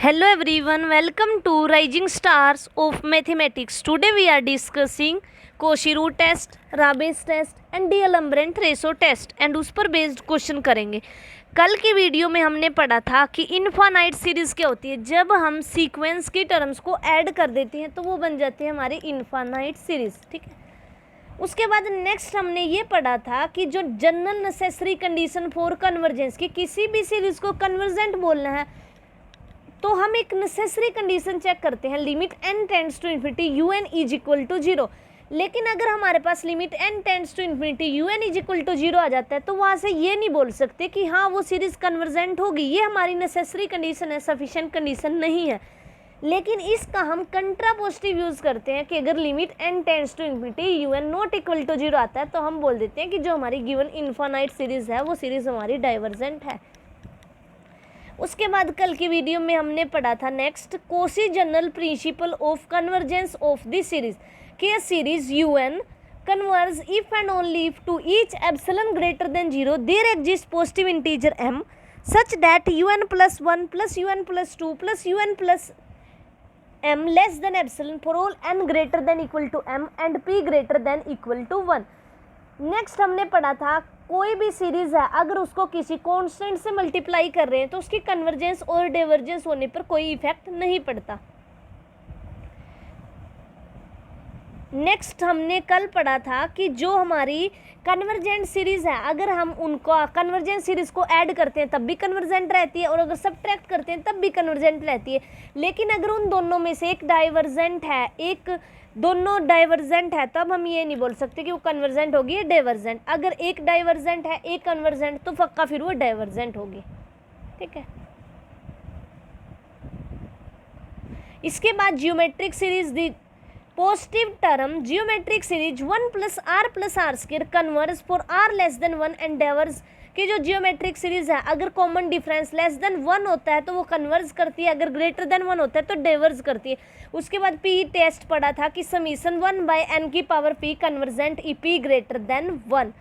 Hello everyone, welcome to Rising Stars of Mathematics. Today we are discussing Cauchy root test, Rabe's test and D'Alembert ratio test and उस पर based question करेंगे। कल की video में हमने पढ़ा था कि इनफाइनाइट सीरीज़ क्या होती है। जब हम सीक्वेंस की टर्म्स को ऐड कर देते हैं तो वो बन जाती है हमारी इनफाइनाइट सीरीज़। ठीक है, उसके बाद नेक्स्ट हमने ये पढ़ा था कि जो general necessary condition for convergence की किसी भी सीरीज़ को कन्वर्जेंट बोलना है तो हम एक नेसेसरी कंडीशन चेक करते हैं, limit n tends to infinity u n is equal to 0। लेकिन अगर हमारे पास limit n tends to infinity u n is equal to 0 आ जाता है तो वहाँ से ये नहीं बोल सकते कि हाँ वो सीरीज़ कन्वर्जेंट होगी। ये हमारी नेसेसरी कंडीशन है, सफिशिएंट कंडीशन नहीं है। लेकिन इसका हम कंट्रापोजिटिव यूज़ करते हैं कि अगर limit n tends to infinity u n not equal to 0 आता है तो हम बोल देते हैं कि जो हमारी गिवन इनफाइनाइट सीरीज़ है वो सीरीज़ हमारी डाइवर्जेंट है। उसके बाद कल की वीडियो में हमने पढ़ा था next Cauchy general principle of convergence of the series कि series u n converge if and only if to each epsilon greater than 0 there exist positive integer m such that u n plus 1 plus u n plus 2 plus u n plus m less than epsilon for all n greater than equal to m and p greater than equal to 1। Next हमने पढ़ा था कोई भी series है अगर उसको किसी constant से मल्टीप्लाई कर रहे हैं तो उसकी कन्वर्जेंस और डाइवर्जेंस होने पर कोई इफेक्ट नहीं पड़ता। नेक्स्ट हमने कल पढ़ा था कि जो हमारी कन्वर्जेंट सीरीज़ है अगर हम उनको कन्वर्जेंट सीरीज़ को ऐड करते हैं तब भी कन्वर्जेंट रहती है और अगर सब्ट्रैक्ट करते हैं तब भी कन्वर्जेंट रहती है। लेकिन अगर उन दोनों में से एक डाइवर्जेंट है, एक दोनों डाइवर्जेंट है, तब हम ये नहीं बोल सकते कि वो कन्वर्जेंट होगी या डाइवर्जेंट। अगर एक डाइवर्जेंट है एक कन्वर्जेंट तो पक्का फिर वो डाइवर्जेंट होगी। ठीक है, इसके बाद जियोमेट्रिक सीरीज दी positive term geometric series 1 plus r square converge for r less than 1 and diverge कि जो जियोमेट्रिक सीरीज है अगर कॉमन डिफरेंस लेस देन 1 होता है तो वो कन्वर्ज करती है, अगर ग्रेटर देन 1 होता है तो डाइवर्ज करती है। उसके बाद पी टेस्ट पढ़ा था कि समीशन 1/n की पावर p कन्वर्जेंट ई p ग्रेटर देन 1।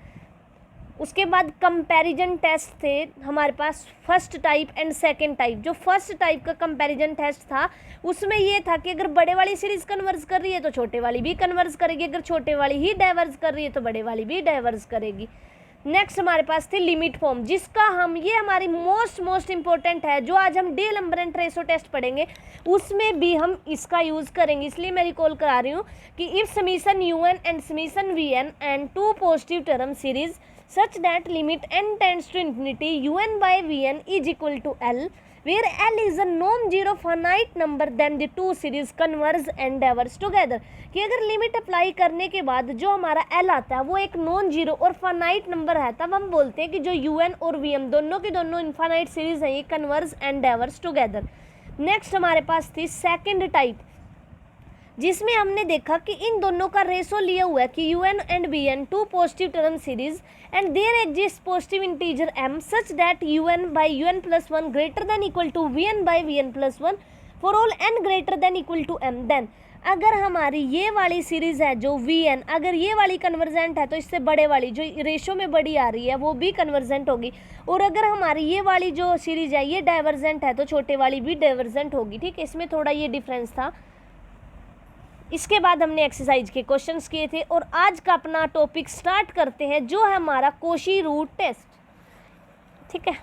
उसके बाद कंपैरिजन टेस्ट थे हमारे पास first type and second type. जो फर्स्ट टाइप का कंपैरिजन टेस्ट था उसमें ये था कि अगर बड़े वाली सीरीज कन्वर्ज कर रही है तो छोटे वाली भी कन्वर्ज करेगी, अगर छोटे वाली ही डाइवर्ज कर रही है तो बड़े वाली भी डाइवर्ज करेगी। नेक्स्ट हमारे पास थी लिमिट फॉर्म जिसका हम ये हमारी मोस्ट इंपॉर्टेंट है जो आज हम D'Alembert रेशो टेस्ट पढ़ेंगे उसमें भी हम इसका यूज़ करेंगे। इसलिए मैं रिकॉल करा रही हूँ कि if summation u n and summation v n and two positive term series such that limit n tends to infinity un by vn is equal to l where l is a non-zero finite number then the two series converge and diverge together। कि अगर limit apply करने के बाद जो हमारा l आता है वो एक नॉन जीरो और फाइनाइट नंबर है तब हम बोलते हैं कि जो un और vm दोनों की दोनों इनफाइनाइट सीरीज हैं ये converge and diverge together. Next हमारे पास थी सेकेंड टाइप जिसमें हमने देखा कि इन दोनों का रेशो लिया हुआ है कि u n and b n two positive term series and there exist positive integer m such that u n by u n plus 1 greater than equal to v n by v n plus 1 for all n greater than equal to m। Then अगर हमारी ये वाली series है जो V N अगर ये वाली convergent है तो इससे बड़े वाली जो रेशो में बड़ी आ रही है वो भी कन्वर्जेंट होगी, और अगर हमारी ये वाली जो सीरीज़ है ये डाइवर्जेंट है तो छोटे वाली भी डाइवर्जेंट होगी। ठीक है, इसमें थोड़ा ये डिफरेंस था। इसके बाद हमने एक्सरसाइज के क्वेश्चंस किए थे और आज का अपना टॉपिक स्टार्ट करते हैं जो है हमारा कोशी रूट टेस्ट। ठीक है,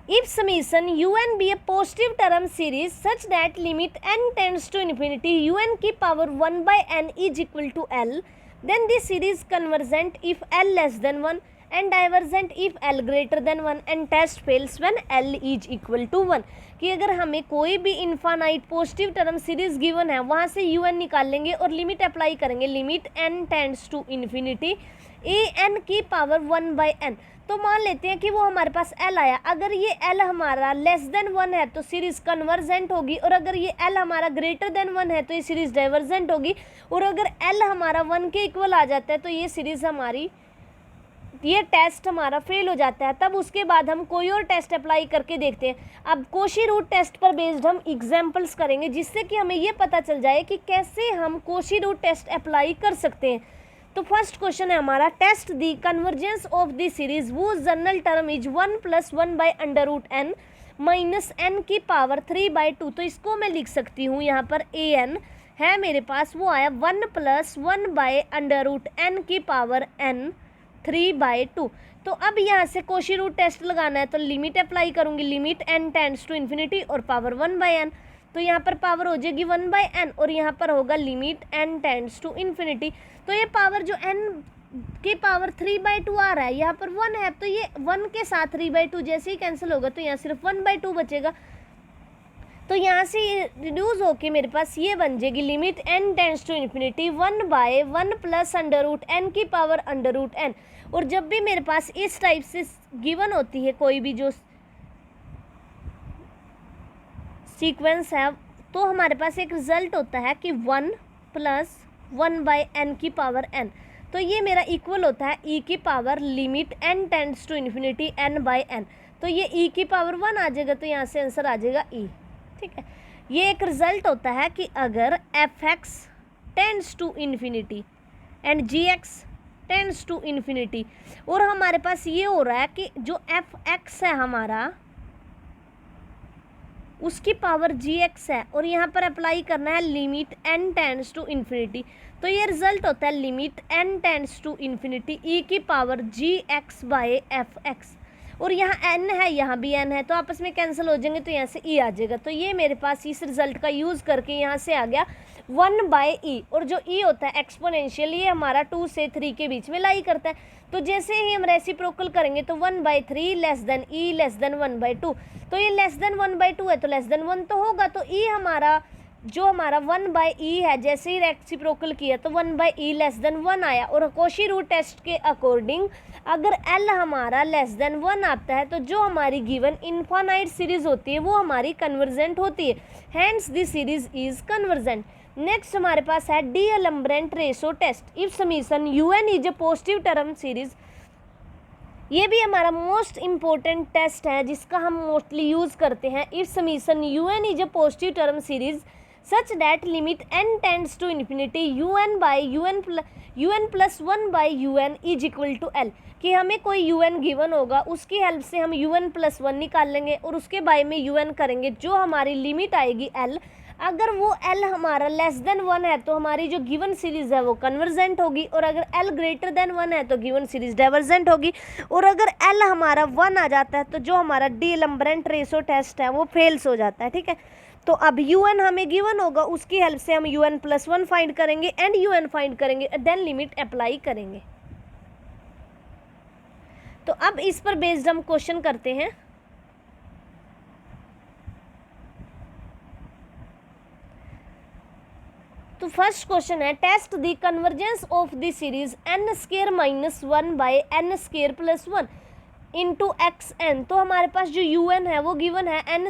if summation u n be a positive term series such that limit n tends to infinity u n की power 1/n is equal to l then this series convergent if l less than 1 and divergent if l greater than 1 and test fails when l is equal to 1। कि अगर हमें कोई भी infinite positive term series given है वहाँ से u n निकाल लेंगे और लिमिट अप्लाई करेंगे, limit n tends to infinity a n की पावर 1/n। तो मान लेते हैं कि वो हमारे पास l आया, अगर ये l हमारा लेस देन 1 है तो सीरीज कन्वर्जेंट होगी, और अगर ये l हमारा ग्रेटर देन 1 है तो ये सीरीज डाइवर्जेंट होगी, और अगर l हमारा 1 के इक्वल आ जाता है तो ये सीरीज हमारी ये टेस्ट हमारा फेल हो जाता है। तब उसके बाद हम कोई और टेस्ट अप्लाई करके देखते हैं। अब कोशी रूट टेस्ट पर बेस्ड हम एग्जाम्पल्स करेंगे जिससे कि हमें ये पता चल जाए कि कैसे हम कोशी रूट टेस्ट अप्लाई कर सकते हैं। तो फर्स्ट क्वेश्चन है हमारा, test the convergence of the series whose general term is 1 + 1/√n minus n की पावर 3/2। तो इसको मैं लिख सकती हूँ यहाँ पर an है मेरे पास, वो आया 1 + 1/√n की पावर n 3/2। तो अब यहाँ से कोशी रूट टेस्ट लगाना है, तो लिमिट अप्लाई करूँगी, limit n tends to infinity और पावर 1/n। तो यहाँ पर पावर हो जाएगी 1/n और यहाँ पर होगा limit n tends to infinity. तो ये पावर जो n की पावर 3/2 आ रहा है, यहाँ पर 1 है, तो ये 1 के साथ 3/2 जैसे ही कैंसिल होगा तो यहाँ सिर्फ 1/2 बचेगा। तो यहाँ से ये रिड्यूस होके मेरे पास ये बन जाएगी limit n tends to infinity 1/1 + √n की पावर √n। और जब भी मेरे पास इस टाइप से गिवन होती है कोई भी जो सीक्वेंस है, तो हमारे पास एक रिजल्ट होता है कि 1 + 1/n की पावर n। तो ये मेरा इक्वल होता है e की power limit n tends to infinity n/n। तो ये e की पावर 1 आ जाएगा, तो यहाँ से आंसर आ जाएगा e। ठीक है, ये एक रिजल्ट होता है कि अगर f(x) tends to infinity and g(x) tends to infinity, और हमारे पास ये हो रहा है कि जो f(x) है हमारा उसकी पावर gx है, और यहाँ पर अप्लाई करना है limit n tends to infinity. तो ये रिजल्ट होता है limit n tends to infinity e की पावर gx/fx। और यहाँ n है, यहाँ भी n है, तो आपस में कैंसिल हो जाएंगे, तो यहाँ से e आ जाएगा। तो ये मेरे पास इस रिजल्ट का यूज़ करके यहाँ से आ गया 1/e। और जो e होता है एक्सपोनेंशियल, ये हमारा 2 से 3 के बीच में लाई करता है। तो जैसे ही हम रेसिप्रोकल करेंगे तो 1/3 < e < 1/2। तो ये <1/2 है तो <1 तो होगा, तो e हमारा जो हमारा 1/e है, जैसे ही रेसिप्रोकल किया तो 1/e < 1 आया। और कोशी रूट टेस्ट के अकॉर्डिंग अगर l हमारा <1 आता है तो जो हमारी गिवन इनफाइनाइट सीरीज होती है वो हमारी कन्वर्जेंट होती है, hence the series is convergent. Next हमारे पास है D'Alembert's ratio test if summation un is a positive term series. ये भी हमारा मोस्ट इम्पोर्टेंट टेस्ट है जिसका हम मोस्टली यूज़ करते हैं। If summation un is a positive term series such that limit n tends to infinity un + 1/un is equal to l। कि हमें कोई un गिवन होगा, उसकी हेल्प से हम un + 1 निकाल लेंगे और उसके बाय में un करेंगे, जो हमारी लिमिट आएगी l। अगर वो l हमारा <1 है तो हमारी जो गिवन सीरीज़ है वो कन्वर्जेंट होगी, और अगर l > 1 है तो गिवन सीरीज़ डाइवर्जेंट होगी। और अगर l हमारा 1 आ जाता है तो जो हमारा डीअलेम्बरेंट रेशो टेस्ट है वो फेल्स हो जाता है। ठीक है, तो अब un हमें गिवन होगा, उसकी हेल्प से हम un + 1 फाइंड करेंगे एंड un फाइंड करेंगे, देन लिमिट अप्लाई करेंगे। तो अब इस पर बेस्ड हम क्वेश्चन करते हैं। तो फर्स्ट क्वेश्चन है, test the convergence of the series n² - 1/n² + 1 into xn। तो हमारे पास जो un है वो गिवन है n² -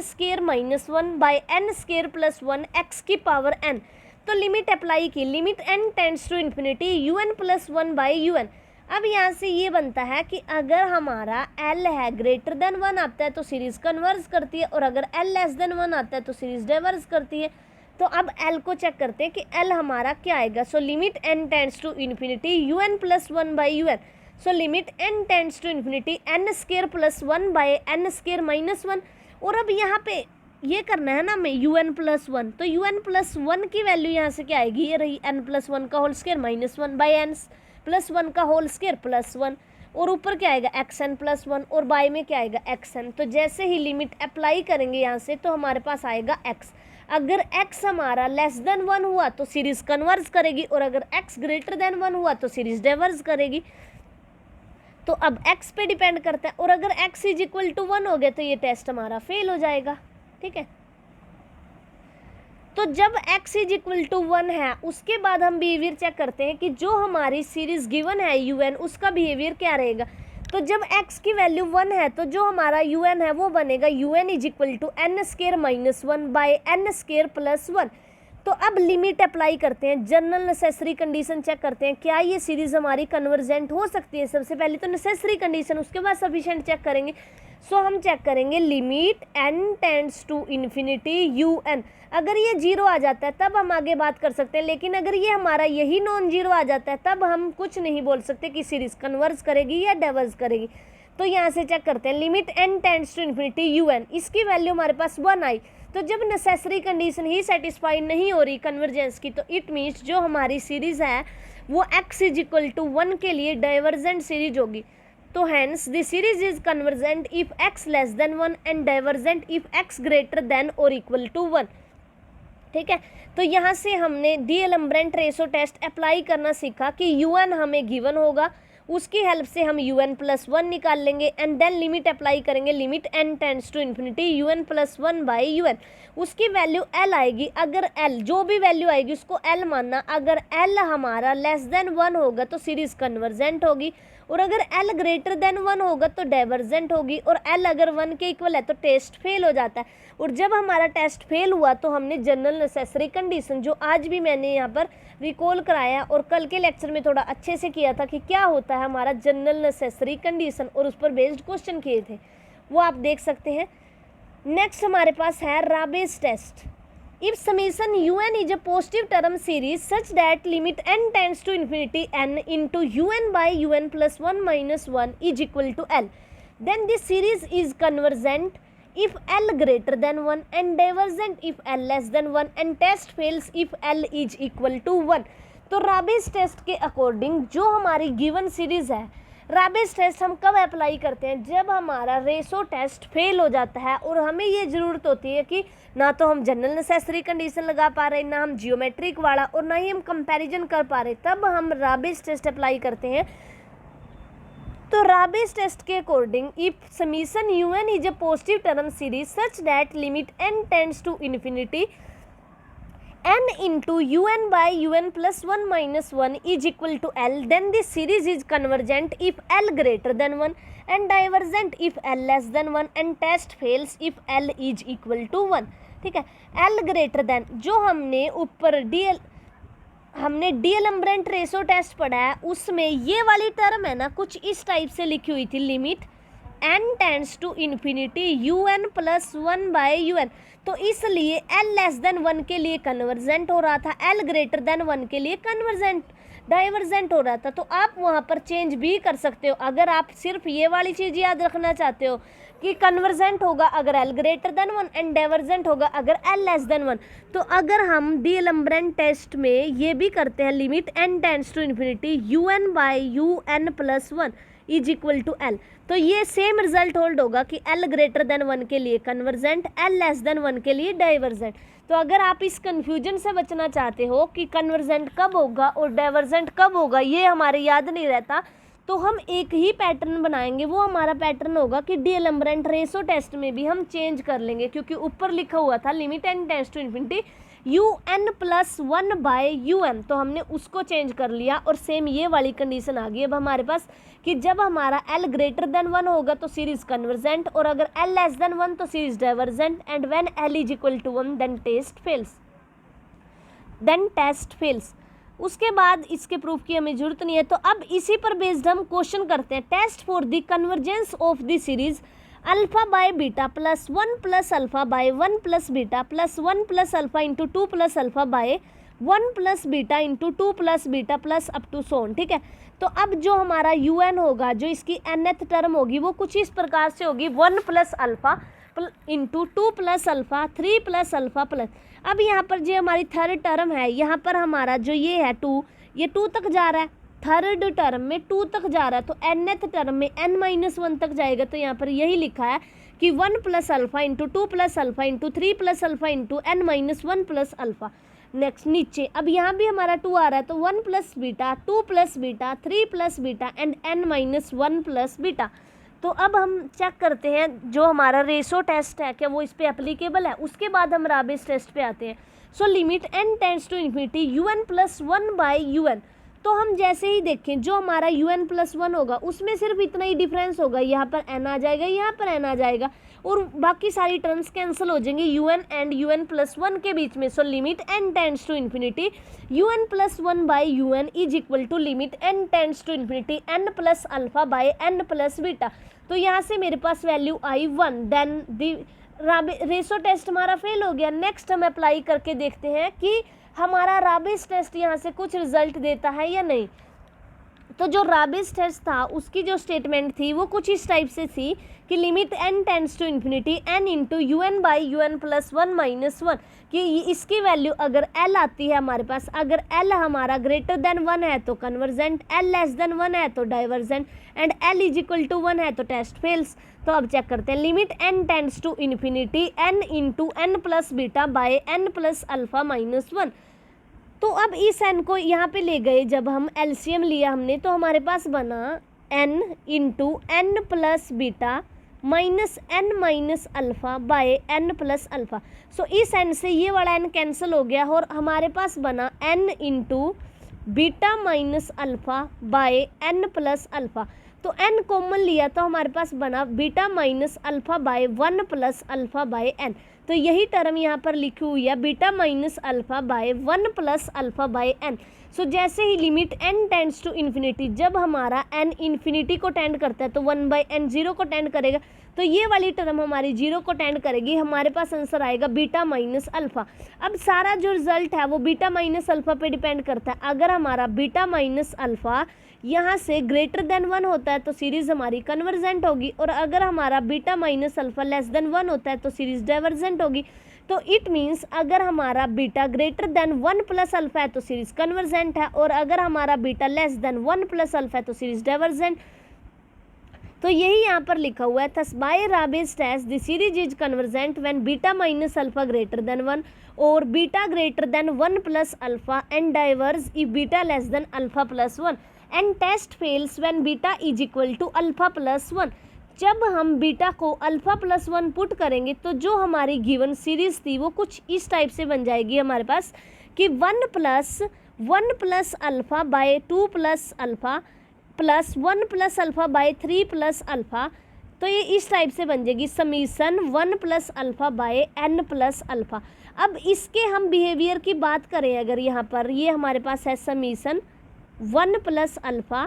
1/n² + 1 x की पावर n। तो लिमिट अप्लाई की, limit n tends to infinity un + 1/un। अब यहाँ से ये बनता है कि अगर हमारा l है > 1 आता है तो सीरीज़ कन्वर्ज करती है, और अगर l < 1 आता है तो सीरीज़ डाइवर्ज करती है। तो अब l को चेक करते हैं कि l हमारा क्या आएगा। So limit n tends to infinity un + 1/un। So limit n tends to infinity n² + 1/n² - 1। और अब यहाँ पे ये करना है ना हमें un + 1, तो un + 1 की वैल्यू यहाँ से क्या आएगी, ये रही n + 1 का होल स्क्वायर - 1/n + 1 का होल स्क्वायर +1, और ऊपर क्या आएगा xn + 1, और बाय में क्या आएगा xn। तो जैसे ही लिमिट अप्लाई करेंगे यहाँ से तो हमारे पास आएगा x। अगर x हमारा <1 हुआ तो सीरीज़ कन्वर्ज करेगी, और अगर x > 1 हुआ तो सीरीज़ डाइवर्ज करेगी। तो अब x पे डिपेंड करता है, और अगर x = 1 हो गया तो ये टेस्ट हमारा फेल हो जाएगा। ठीक है, तो जब x = 1 है उसके बाद हम बिहेवियर चेक करते हैं कि जो हमारी सीरीज़ गिवन है un उसका बिहेवियर क्या रहेगा। तो जब x की वैल्यू 1 है तो जो हमारा un है वो बनेगा un = n² - 1/n² + 1। तो अब लिमिट अप्लाई करते हैं, जनरल नेसेसरी कंडीशन चेक करते हैं, क्या ये सीरीज़ हमारी कन्वर्जेंट हो सकती है। सबसे पहले तो नेसेसरी कंडीशन, उसके बाद सफिशिएंट चेक करेंगे। सो हम चेक करेंगे limit n tends to infinity un। अगर ये 0 आ जाता है तब हम आगे बात कर सकते हैं, लेकिन अगर ये हमारा यही नॉन जीरो आ जाता है तब हम कुछ नहीं बोल सकते कि सीरीज कन्वर्ज करेगी या डाइवर्ज करेगी। तो यहाँ से चेक करते हैं limit n tends to infinity un, इसकी वैल्यू हमारे पास 1 आई। तो जब नेसेसरी कंडीशन ही सेटिस्फाई नहीं हो रही कन्वर्जेंस की, तो इट मीन्स जो हमारी सीरीज है वो x इज इक्वल टू 1 के लिए डाइवर्जेंट सीरीज होगी। तो hence the series is convergent if x less than 1 and divergent if x greater than और इक्वल टू 1। ठीक है, तो यहाँ से हमने डी-एलम्ब्रेंट रेशो टेस्ट अप्लाई करना सीखा कि un हमें गिवन होगा, उसकी हेल्प से हम un+1 निकाल लेंगे एंड देन लिमिट अप्लाई करेंगे, limit n tends to infinity un+1 by un। उसकी वैल्यू l आएगी, अगर l जो भी वैल्यू आएगी उसको l मानना, अगर l हमारा लेस देन 1 होगा तो सीरीज कन्वर्जेंट होगी, और अगर l ग्रेटर देन 1 होगा तो डाइवर्जेंट होगी, और l अगर 1 के इक्वल है तो टेस्ट फेल हो जाता है। और जब हमारा टेस्ट फेल हुआ तो हमने जनरल नेसेसरी कंडीशन, जो आज भी मैंने यहाँ पर रिकॉल कराया और कल के लेक्चर में थोड़ा अच्छे से किया था कि क्या होता है हमारा जनरल नेसेसरी कंडीशन, और उस पर बेस्ड क्वेश्चन किए थे, वो आप देख सकते हैं। नेक्स्ट हमारे पास है Raabe's test. If summation un is a positive term series such that limit n tends to infinity n into un by un+1 minus 1 is equal to l, then this series is convergent if l greater than 1 and divergent if l less than 1 and test fails if l is equal to 1। तो Raabe's test के according जो हमारी given series है, Raabe's test हम कब apply करते हैं, जब हमारा रेशो टेस्ट फेल हो जाता है और हमें ये ज़रूरत होती है कि ना तो हम जनरल नेसेसरी कंडीशन लगा पा रहे, ना हम जियोमेट्रिक वाला, और ना ही हम कंपैरिजन कर पा रहे, तब हम राबेस टेस्ट अप्लाई करते हैं। तो राबेस टेस्ट के according if summation un is a positive term series such that limit n tends to infinity n into un by un+1 minus 1 is equal to l, then this series is convergent if l greater than 1 and divergent if l less than 1 and test fails if l is equal to 1। ठीक है, l greater then जो हमने ऊपर हमने डी-एलम्ब्रेंट ratio test पढ़ा है, उसमें ये वाली टर्म है ना कुछ इस टाइप से लिखी हुई थी, limit n tends to infinity un+1 by un। तो इसलिए l लेस देन 1 के लिए कन्वर्जेंट हो रहा था, l ग्रेटर देन 1 के लिए डाइवर्जेंट हो रहा था। तो आप वहाँ पर चेंज भी कर सकते हो, अगर आप सिर्फ ये वाली चीज़ याद रखना चाहते हो कि कन्वर्जेंट होगा अगर l greater than 1 and divergent होगा अगर l लेस देन 1। तो अगर हम डी-एलम्ब्रेंट टेस्ट में ये भी करते हैं limit n tends to infinity un by un+1 is equal to l, तो ये सेम रिजल्ट होल्ड होगा कि l ग्रेटर देन 1 के लिए कन्वर्जेंट, l लेस देन 1 के लिए डाइवर्जेंट। तो अगर आप इस कन्फ्यूजन से बचना चाहते हो कि कन्वर्जेंट कब होगा और डाइवर्जेंट कब होगा, ये हमारे याद नहीं रहता, तो हम एक ही पैटर्न बनाएंगे। वो हमारा पैटर्न होगा कि डी-एलम्ब्रेंट रेशो टेस्ट में भी हम चेंज कर लेंगे, क्योंकि ऊपर लिखा हुआ था limit n tends to infinity un+1 by un, तो हमने उसको चेंज कर लिया और सेम ये वाली कंडीशन आ गई अब हमारे पास कि जब हमारा l ग्रेटर देन 1 होगा तो सीरीज कन्वर्जेंट, और अगर l लेस देन 1 तो series divergent, and when l is equal to 1 then test fails. उसके बाद इसके प्रूफ की हमें जरूरत नहीं है। तो अब इसी पर बेस्ड हम क्वेश्चन करते हैं, test for the convergence of the series alpha by beta plus 1 plus alpha by 1 plus beta plus 1 plus alpha into 2 plus alpha by 1 plus beta into 2 plus beta plus up to so on. ठीक है, तो अब जो हमारा un होगा, जो इसकी nth term होगी, वो कुछ इस प्रकार से होगी 1 plus alpha into 2 plus alpha 3 plus alpha plus. अब यहाँ पर जो हमारी थर्ड टर्म है, यहाँ पर हमारा जो ये है 2, ये 2 तक जा रहा है, थर्ड टर्म में 2 तक जा रहा है, तो nth टर्म में n-1 तक जाएगा। तो यहाँ पर यही लिखा है कि 1 plus alpha into 2 plus alpha into 3 plus alpha into n-1 plus alpha. Next नीचे अब यहाँ भी हमारा 2 आ रहा है, तो 1 plus beta 2 plus beta 3 plus beta and n-1 plus beta. तो अब हम चेक करते हैं जो हमारा रेशो टेस्ट है क्या वो इस पर एप्लीकेबल है। उसके बाद हम राबेस टेस्ट पे आते हैं। So limit n tends to infinity un+1 by un, तो हम जैसे ही देखें जो हमारा un+1 होगा उसमें सिर्फ इतना ही डिफरेंस होगा, यहाँ पर n आ जाएगा, यहाँ पर n आ जाएगा और बाकी सारी टर्म्स कैंसिल हो जाएंगे un एंड un+1 के बीच में। So limit n tends to infinity un+1 by un is equal to limit n tends to infinity n plus alpha by n plus beta. तो यहाँ से मेरे पास वैल्यू आई 1, देन दी रेशो टेस्ट हमारा फेल हो गया। नेक्स्ट हम अप्लाई करके देखते हैं कि हमारा राबिस टेस्ट यहाँ से कुछ रिजल्ट देता है या नहीं। तो जो राबिस टेस्ट था उसकी जो स्टेटमेंट थी वो कुछ इस टाइप से थी कि limit n tends to infinity n into un by un+1 minus 1, कि इसकी वैल्यू अगर l आती है हमारे पास, अगर l हमारा ग्रेटर देन 1 है तो कन्वर्जेंट, l लेस देन 1 है तो divergent and l is equal to 1 है तो टेस्ट फेल्स। तो अब चेक करते हैं, limit n tends to infinity n into n plus beta by n plus alpha minus 1। तो अब इस n को यहाँ पे ले गए, जब हम एलसीएम लिया हमने तो हमारे पास बना n into n plus beta minus n minus alpha by n plus alpha. So इस n से ये वाला n कैंसिल हो गया और हमारे पास बना n into beta minus alpha by n plus alpha. तो n कॉमन लिया तो हमारे पास बना beta minus alpha by 1 plus alpha by n। तो यही टर्म यहाँ पर लिखी हुई है, beta minus alpha by 1 plus alpha by n। So जैसे ही limit n tends to infinity, जब हमारा n इन्फिनिटी को टेंड करता है तो 1 बाई n 0 को टेंड करेगा, तो ये वाली टर्म हमारी 0 को टेंड करेगी, हमारे पास आंसर आएगा बीटा माइनस अल्फ़ा। अब सारा जो रिजल्ट है वो बीटा माइनस अल्फ़ा पे डिपेंड करता है। अगर हमारा बीटा माइनस अल्फ़ा यहाँ से ग्रेटर देन 1 होता है तो सीरीज़ हमारी कन्वर्जेंट होगी, और अगर हमारा beta minus alpha less than 1 होता है तो सीरीज़ डाइवर्जेंट होगी। तो इट मीन्स अगर हमारा beta greater than 1 plus alpha है तो सीरीज़ कन्वर्जेंट है, और अगर हमारा beta less than 1 plus alpha है तो सीरीज़ डाइवर्जेंट। तो यही यहाँ पर लिखा हुआ है, thus by Raabe's test the series is convergent when beta minus alpha greater than 1 और beta greater than 1 plus alpha and diverge if beta less than alpha plus 1 and test fails when beta is equal to alpha plus 1। जब हम beta को alpha plus 1 put करेंगे तो जो हमारी given series थी वो कुछ इस टाइप से बन जाएगी हमारे पास कि 1 plus alpha bye 2 plus alpha plus 1 plus alpha bye 3 plus alpha. तो ये इस टाइप से बन जाएगी summation 1 plus alpha by n plus alpha. अब इसके हम बिहेवियर की बात करें, अगर यहाँ पर ये हमारे पास है summation 1 plus alpha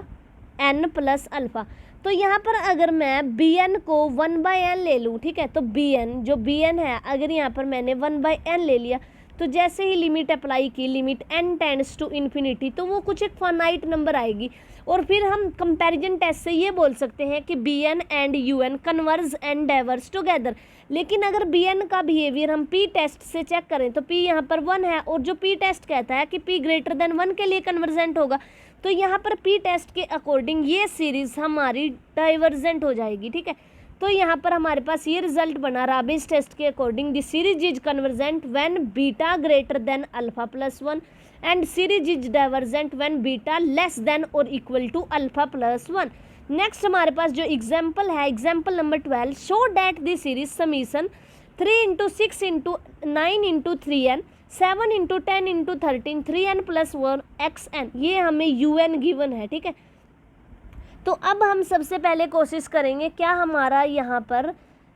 n plus alpha, तो यहाँ पर अगर मैं bn को 1 बाई n ले लूँ, ठीक है, तो bn जो bn है अगर यहाँ पर मैंने 1 बाई n ले लिया तो जैसे ही लिमिट अप्लाई की, limit n tends to infinity, तो वो कुछ एक फाइनाइट नंबर आएगी, और फिर हम कंपैरिजन टेस्ट से ये बोल सकते हैं कि bn and un converge and diverge together. लेकिन अगर bn का बिहेवियर हम p टेस्ट से चेक करें तो p यहाँ पर 1 है, और जो p टेस्ट कहता है कि p ग्रेटर देन 1 के लिए कन्वर्जेंट होगा, तो यहाँ पर p टेस्ट के अकॉर्डिंग ये सीरीज़ हमारी डाइवर्जेंट हो जाएगी, ठीक है। तो यहाँ पर हमारे पास ये रिजल्ट बना राबिस टेस्ट के according the series is convergent when beta greater than alpha plus 1 and series is divergent when beta less than और equal to alpha plus 1। Next हमारे पास जो एग्जाम्पल है, example number 12, show that the series summation 3 into 6 into 9 into 3n 7 into 10 into 13 3n plus 1 xn, ये हमें un given है, ठीक है। तो अब हम सबसे पहले कोशिश करेंगे क्या हमारा यहाँ पर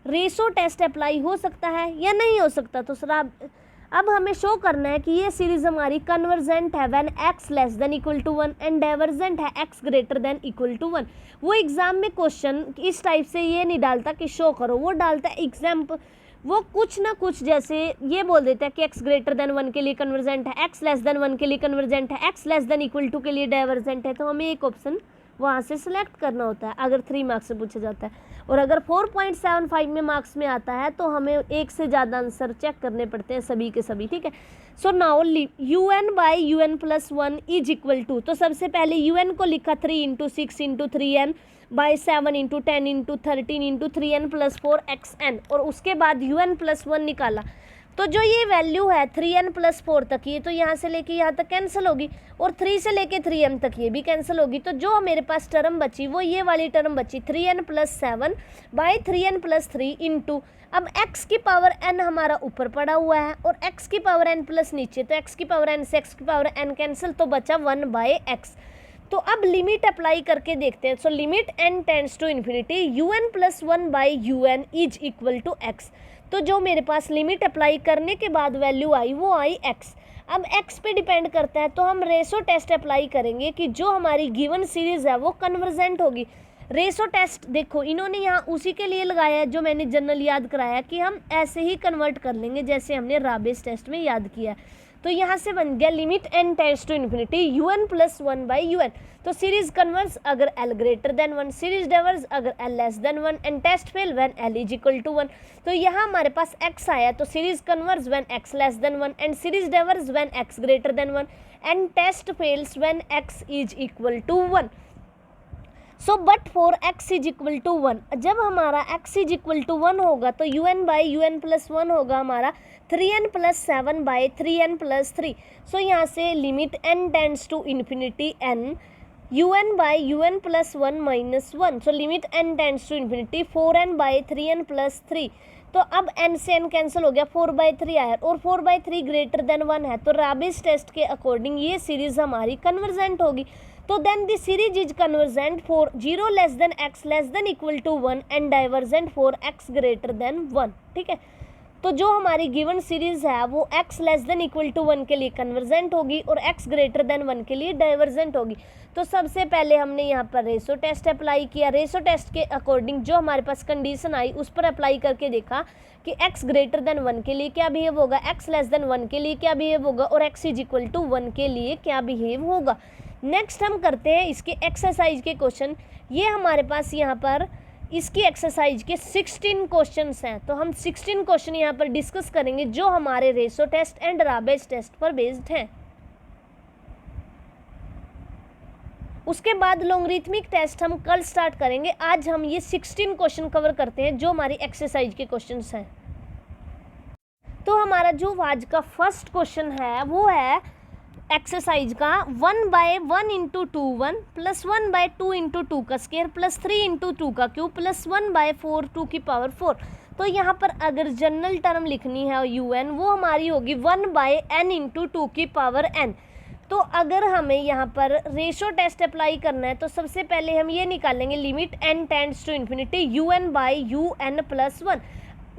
रेशो टेस्ट अप्लाई हो सकता है या नहीं हो सकता। तो सर अब हमें शो करना है कि ये सीरीज़ हमारी कन्वर्जेंट है when x less than equal to 1 and divergent है x greater than equal to 1। वो एग्ज़ाम में क्वेश्चन इस टाइप से ये नहीं डालता कि शो करो, वो डालता है एग्जाम्पल, वो कुछ ना कुछ जैसे ये बोल देता है कि x ग्रेटर देन 1 के लिए कन्वर्जेंट है, x लेस देन 1 के लिए कन्वर्जेंट है, x less than equal to के लिए डाइवर्जेंट है। तो हमें एक ऑप्शन वहाँ से सिलेक्ट करना होता है अगर 3 मार्क्स से पूछा जाता है, और अगर 4.75 में मार्क्स में आता है तो हमें एक से ज़्यादा आंसर चेक करने पड़ते हैं सभी के सभी, ठीक है। So now un by un plus 1 is equal to, तो सबसे पहले un को लिखा 3 into 6 into 3n by 7 into 10 into 13 into 3n plus 4 xn, और उसके बाद un प्लस 1 निकाला। तो जो ये वैल्यू है 3n+4 तक, ये तो यहाँ से लेके यहाँ तक कैंसिल होगी, और 3 से लेके 3m तक ये भी कैंसिल होगी। तो जो मेरे पास टर्म बची वो ये वाली टर्म बची 3n+7 बाई 3n+3 इंटू, अब x की पावर n हमारा ऊपर पड़ा हुआ है और x की पावर n प्लस नीचे, तो x की पावर n से x की पावर n कैंसिल, तो बचा 1/x। तो अब लिमिट अप्लाई करके देखते हैं। So limit n tends to infinity un+1/un is equal to x। तो जो मेरे पास लिमिट अप्लाई करने के बाद वैल्यू आई वो आई x। अब x पे डिपेंड करता है, तो हम रेशो टेस्ट अप्लाई करेंगे कि जो हमारी गिवन सीरीज़ है वो कन्वर्जेंट होगी। रेशो टेस्ट देखो इन्होंने यहाँ उसी के लिए लगाया है जो मैंने जनरल याद कराया कि हम ऐसे ही कन्वर्ट कर लेंगे जैसे हमने राबेस टेस्ट में याद किया। तो यहाँ से बन गया limit n tends to infinity un+1/un। तो सीरीज कन्वर्स अगर l greater than 1, series diverges अगर l less than 1 and test fail when l is equal to 1। तो यहाँ हमारे पास x आया, तो series converges when x less than 1 and series diverges when x greater than 1 and test fails when x is equal to 1। So but for x is equal to 1, जब हमारा x is equal to 1 होगा तो un/un+1 होगा हमारा 3n+7/3n+3। So यहाँ से limit n tends to infinity n un/un+1 -1। So limit n tends to infinity 4n/3n+3। तो अब n से n कैंसिल हो गया, 4/3 आया और 4/3 ग्रेटर देन 1 है। तो राबिस टेस्ट के अकॉर्डिंग ये सीरीज हमारी कन्वर्जेंट होगी। तो then the series is convergent for 0 less than x less than equal to 1 and divergent for x greater than 1। ठीक है, तो जो हमारी गिवन सीरीज है वो x less than equal to 1 के लिए कन्वर्जेंट होगी और x ग्रेटर देन 1 के लिए डाइवर्जेंट होगी। तो सबसे पहले हमने यहाँ पर रेशो टेस्ट अप्लाई किया। रेशो टेस्ट के अकॉर्डिंग जो हमारे पास कंडीशन आई उस पर अप्लाई करके देखा कि x ग्रेटर देन 1 के लिए क्या बिहेव होगा, x लेस देन 1 के लिए क्या बिहेव होगा और x इज इक्वल टू 1 के लिए क्या बिहेव होगा। नेक्स्ट हम करते हैं इसके एक्सरसाइज के क्वेश्चन। ये हमारे पास यहाँ पर इसकी एक्सरसाइज के 16 क्वेश्चंस हैं। तो हम 16 क्वेश्चन यहाँ पर डिस्कस करेंगे जो हमारे रेशो टेस्ट एंड राबेस टेस्ट पर बेस्ड हैं। उसके बाद लॉगरिथमिक टेस्ट हम कल स्टार्ट करेंगे। आज हम ये 16 क्वेश्चन कवर करते हैं जो हमारी एक्सरसाइज के क्वेश्चंस हैं। तो हमारा जो आज का फर्स्ट क्वेश्चन है वो है एक्सरसाइज का 1/1 × 2 1 प्लस 1/2 × 2 का स्क्वायर प्लस 3 × 2 का क्यूब प्लस 1/4 2 की पावर 4। तो यहाँ पर अगर जनरल टर्म लिखनी है un वो हमारी होगी 1/n × 2 की पावर n। तो अगर हमें यहाँ पर रेशो टेस्ट अप्लाई करना है तो सबसे पहले हम ये निकालेंगे limit n tends to infinity un/un+1।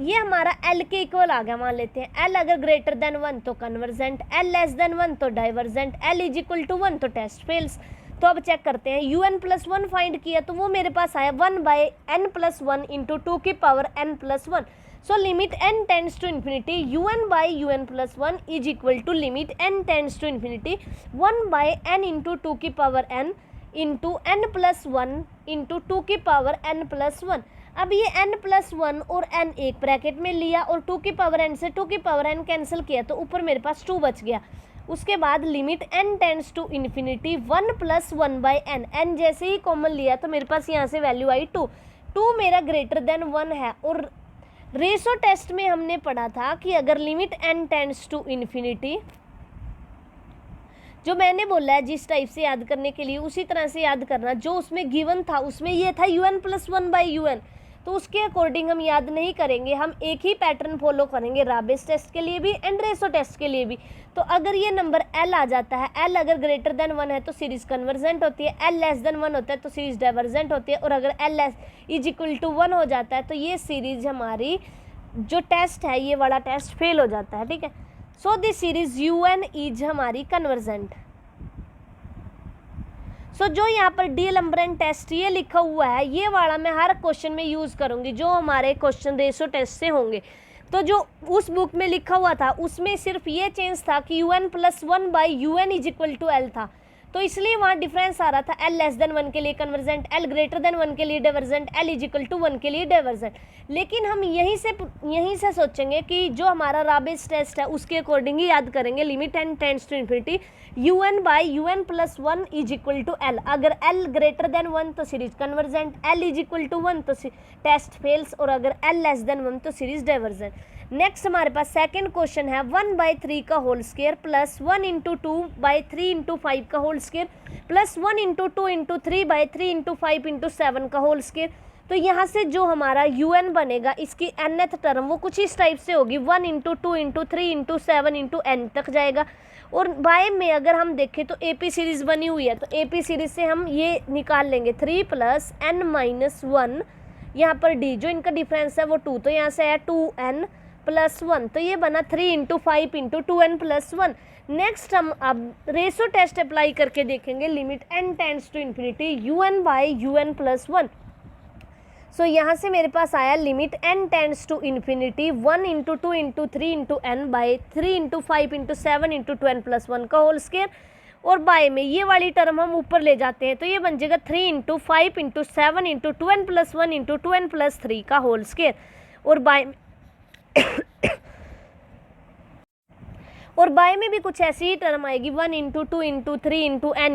ये हमारा l के इक्वल आ गया, मान लेते हैं l अगर ग्रेटर देन 1 तो कन्वर्जेंट, l लेस देन 1 तो divergent, l is equal to 1 तो टेस्ट फेल्स। तो अब चेक करते हैं un+1 फाइंड किया तो वो मेरे पास आया 1/n+1 × 2 की power n+1। So limit n tends to infinity un/un+1 is equal to limit n tends to infinity 1/n × 2 की पावर n इंटू n+1 × 2 की पावर n+1। अब ये n+1 और n एक ब्रैकेट में लिया और 2 की पावर n से 2 की पावर n कैंसिल किया तो ऊपर मेरे पास 2 बच गया। उसके बाद limit n tends to infinity 1+1/n, n जैसे ही कॉमन लिया तो मेरे पास यहाँ से वैल्यू आई 2। 2 मेरा ग्रेटर देन 1 है और रेशो टेस्ट में हमने पढ़ा था कि अगर limit n tends to infinity, जो मैंने बोला है जिस टाइप से याद करने के लिए उसी तरह से याद करना, जो उसमें गिवन था उसमें ये था un+1/un, तो उसके अकॉर्डिंग हम याद नहीं करेंगे, हम एक ही पैटर्न फॉलो करेंगे राबेस टेस्ट के लिए भी एंड रेशो टेस्ट के लिए भी। तो अगर ये नंबर l आ जाता है, l अगर ग्रेटर देन 1 है तो सीरीज कन्वर्जेंट होती है, l लेस देन 1 होता है तो सीरीज डाइवर्जेंट होती है, और अगर l इज इक्वल टू 1 हो जाता है तो ये सीरीज हमारी जो टेस्ट है ये वाला टेस्ट फेल हो जाता है। ठीक है, सो दिस सीरीज un इज हमारी कन्वर्जेंट। सो जो यहाँ पर डीएलम्बरेंट टेस्ट ये लिखा हुआ है ये वाला मैं हर क्वेश्चन में यूज़ करूँगी जो हमारे क्वेश्चन रेशो टेस्ट से होंगे। तो जो उस बुक में लिखा हुआ था उसमें सिर्फ ये चेंज था कि un+1/un is equal to l था। तो इसलिए वहाँ डिफरेंस आ रहा था L लेस देन 1 के लिए कन्वर्जेंट, L ग्रेटर देन 1 के लिए divergent, L is equal to 1 के लिए डाइवर्जेंट। लेकिन हम यहीं से सोचेंगे कि जो हमारा राबिस टेस्ट है उसके अकॉर्डिंग ही याद करेंगे, limit n tends to infinity un by un plus 1 is equal to L। अगर L ग्रेटर देन 1 तो series convergent, L is equal to 1 तो टेस्ट फेल्स, और अगर L लेस देन 1 तो सीरीज डाइवर्जेंट। नेक्स्ट हमारे पास सेकंड क्वेश्चन है 1/3 का whole square plus 1 into 2/3 into 5 का whole square plus 1 into 2 into 3/3 into 5 into 7 का होल स्क्वायर। तो यहाँ से जो हमारा un बनेगा इसकी nth टर्म वो कुछ इस टाइप से होगी, 1 into 2 into 3 into 7 into n तक जाएगा। और बाय में अगर हम देखें तो AP सीरीज़ बनी हुई है, तो AP सीरीज़ से हम ये निकाल लेंगे 3 प्लस n माइनस 1, यहाँ पर d जो इनका डिफरेंस है वो 2, तो यहाँ से है 2n प्लस 1, तो ये बना 3 into 5 into 2n plus 1। Next हम अब रेशो टेस्ट अप्लाई करके देखेंगे, limit n tends to infinity un by un plus 1। सो यहाँ से मेरे पास आया limit n tends to infinity 1 into 2 into 3 into n by 3 into 5 into 7 into 2n plus 1 का होल स्क्वायर। और बाय में ये वाली टर्म हम ऊपर ले जाते हैं, तो ये बन जाएगा 3 into 5 into 7 into 2n plus 1 into 2n plus 3 का होल स्क्वायर। और बाय में भी कुछ ऐसी ही टर्म आएगी 1 into 2 into 3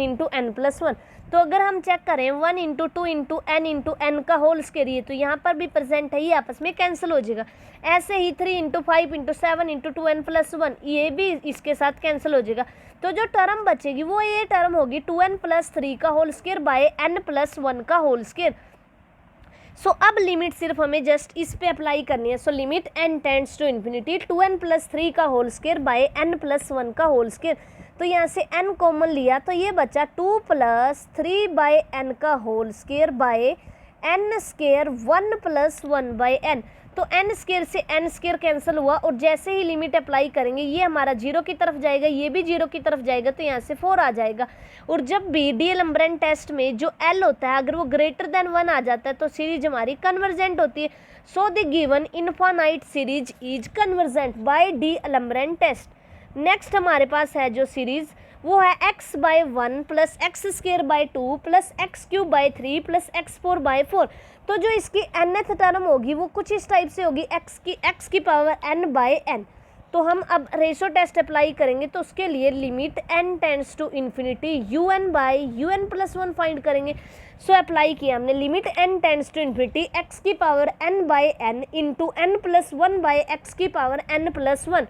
into n plus 1। तो अगर हम चेक करें 1 इंटू 2 इंटू n का होल स्क्वायर, ये तो यहाँ पर भी प्रेजेंट है, ये आपस में कैंसिल हो जाएगा। ऐसे ही 3 into 5 into 7 into 2n plus 1 ये भी इसके साथ कैंसिल हो जाएगा। तो जो टर्म बचेगी वो ये टर्म होगी 2n प्लस 3 का whole square by n plus 1 का होल स्क्वायर। सो अब लिमिट सिर्फ हमें जस्ट इस पे अप्लाई करनी है। So limit n tends to infinity 2n plus 3 का whole square by n plus 1 का होल स्क्वायर। तो यहाँ से n कॉमन लिया तो ये बचा 2 प्लस 3 बाय n का whole square by n square 1 plus 1 by n। तो n स्क्वायर से n स्क्वायर कैंसिल हुआ, और जैसे ही लिमिट अप्लाई करेंगे ये हमारा 0 की तरफ जाएगा, ये भी 0 की तरफ जाएगा, तो यहाँ से 4 आ जाएगा। और जब भी डीएलएम्बरेंट टेस्ट में जो L होता है अगर वो ग्रेटर देन 1 आ जाता है तो सीरीज हमारी कन्वर्जेंट होती है। So the given infinite series is convergent by D'Alembert's test. Next हमारे पास है जो सीरीज वो है x by 1 plus x square by 2 plus x cube by 3 plus x4 by 4। तो जो इसकी nth टर्म होगी वो कुछ इस टाइप से होगी, x की पावर n बाय n। तो हम अब रेशो टेस्ट अप्लाई करेंगे, तो उसके लिए limit n tends to infinity un by un plus 1 find करेंगे। सो अप्लाई किया हमने limit n tends to infinity x की power n by n into n plus 1 by x की पावर n प्लस 1।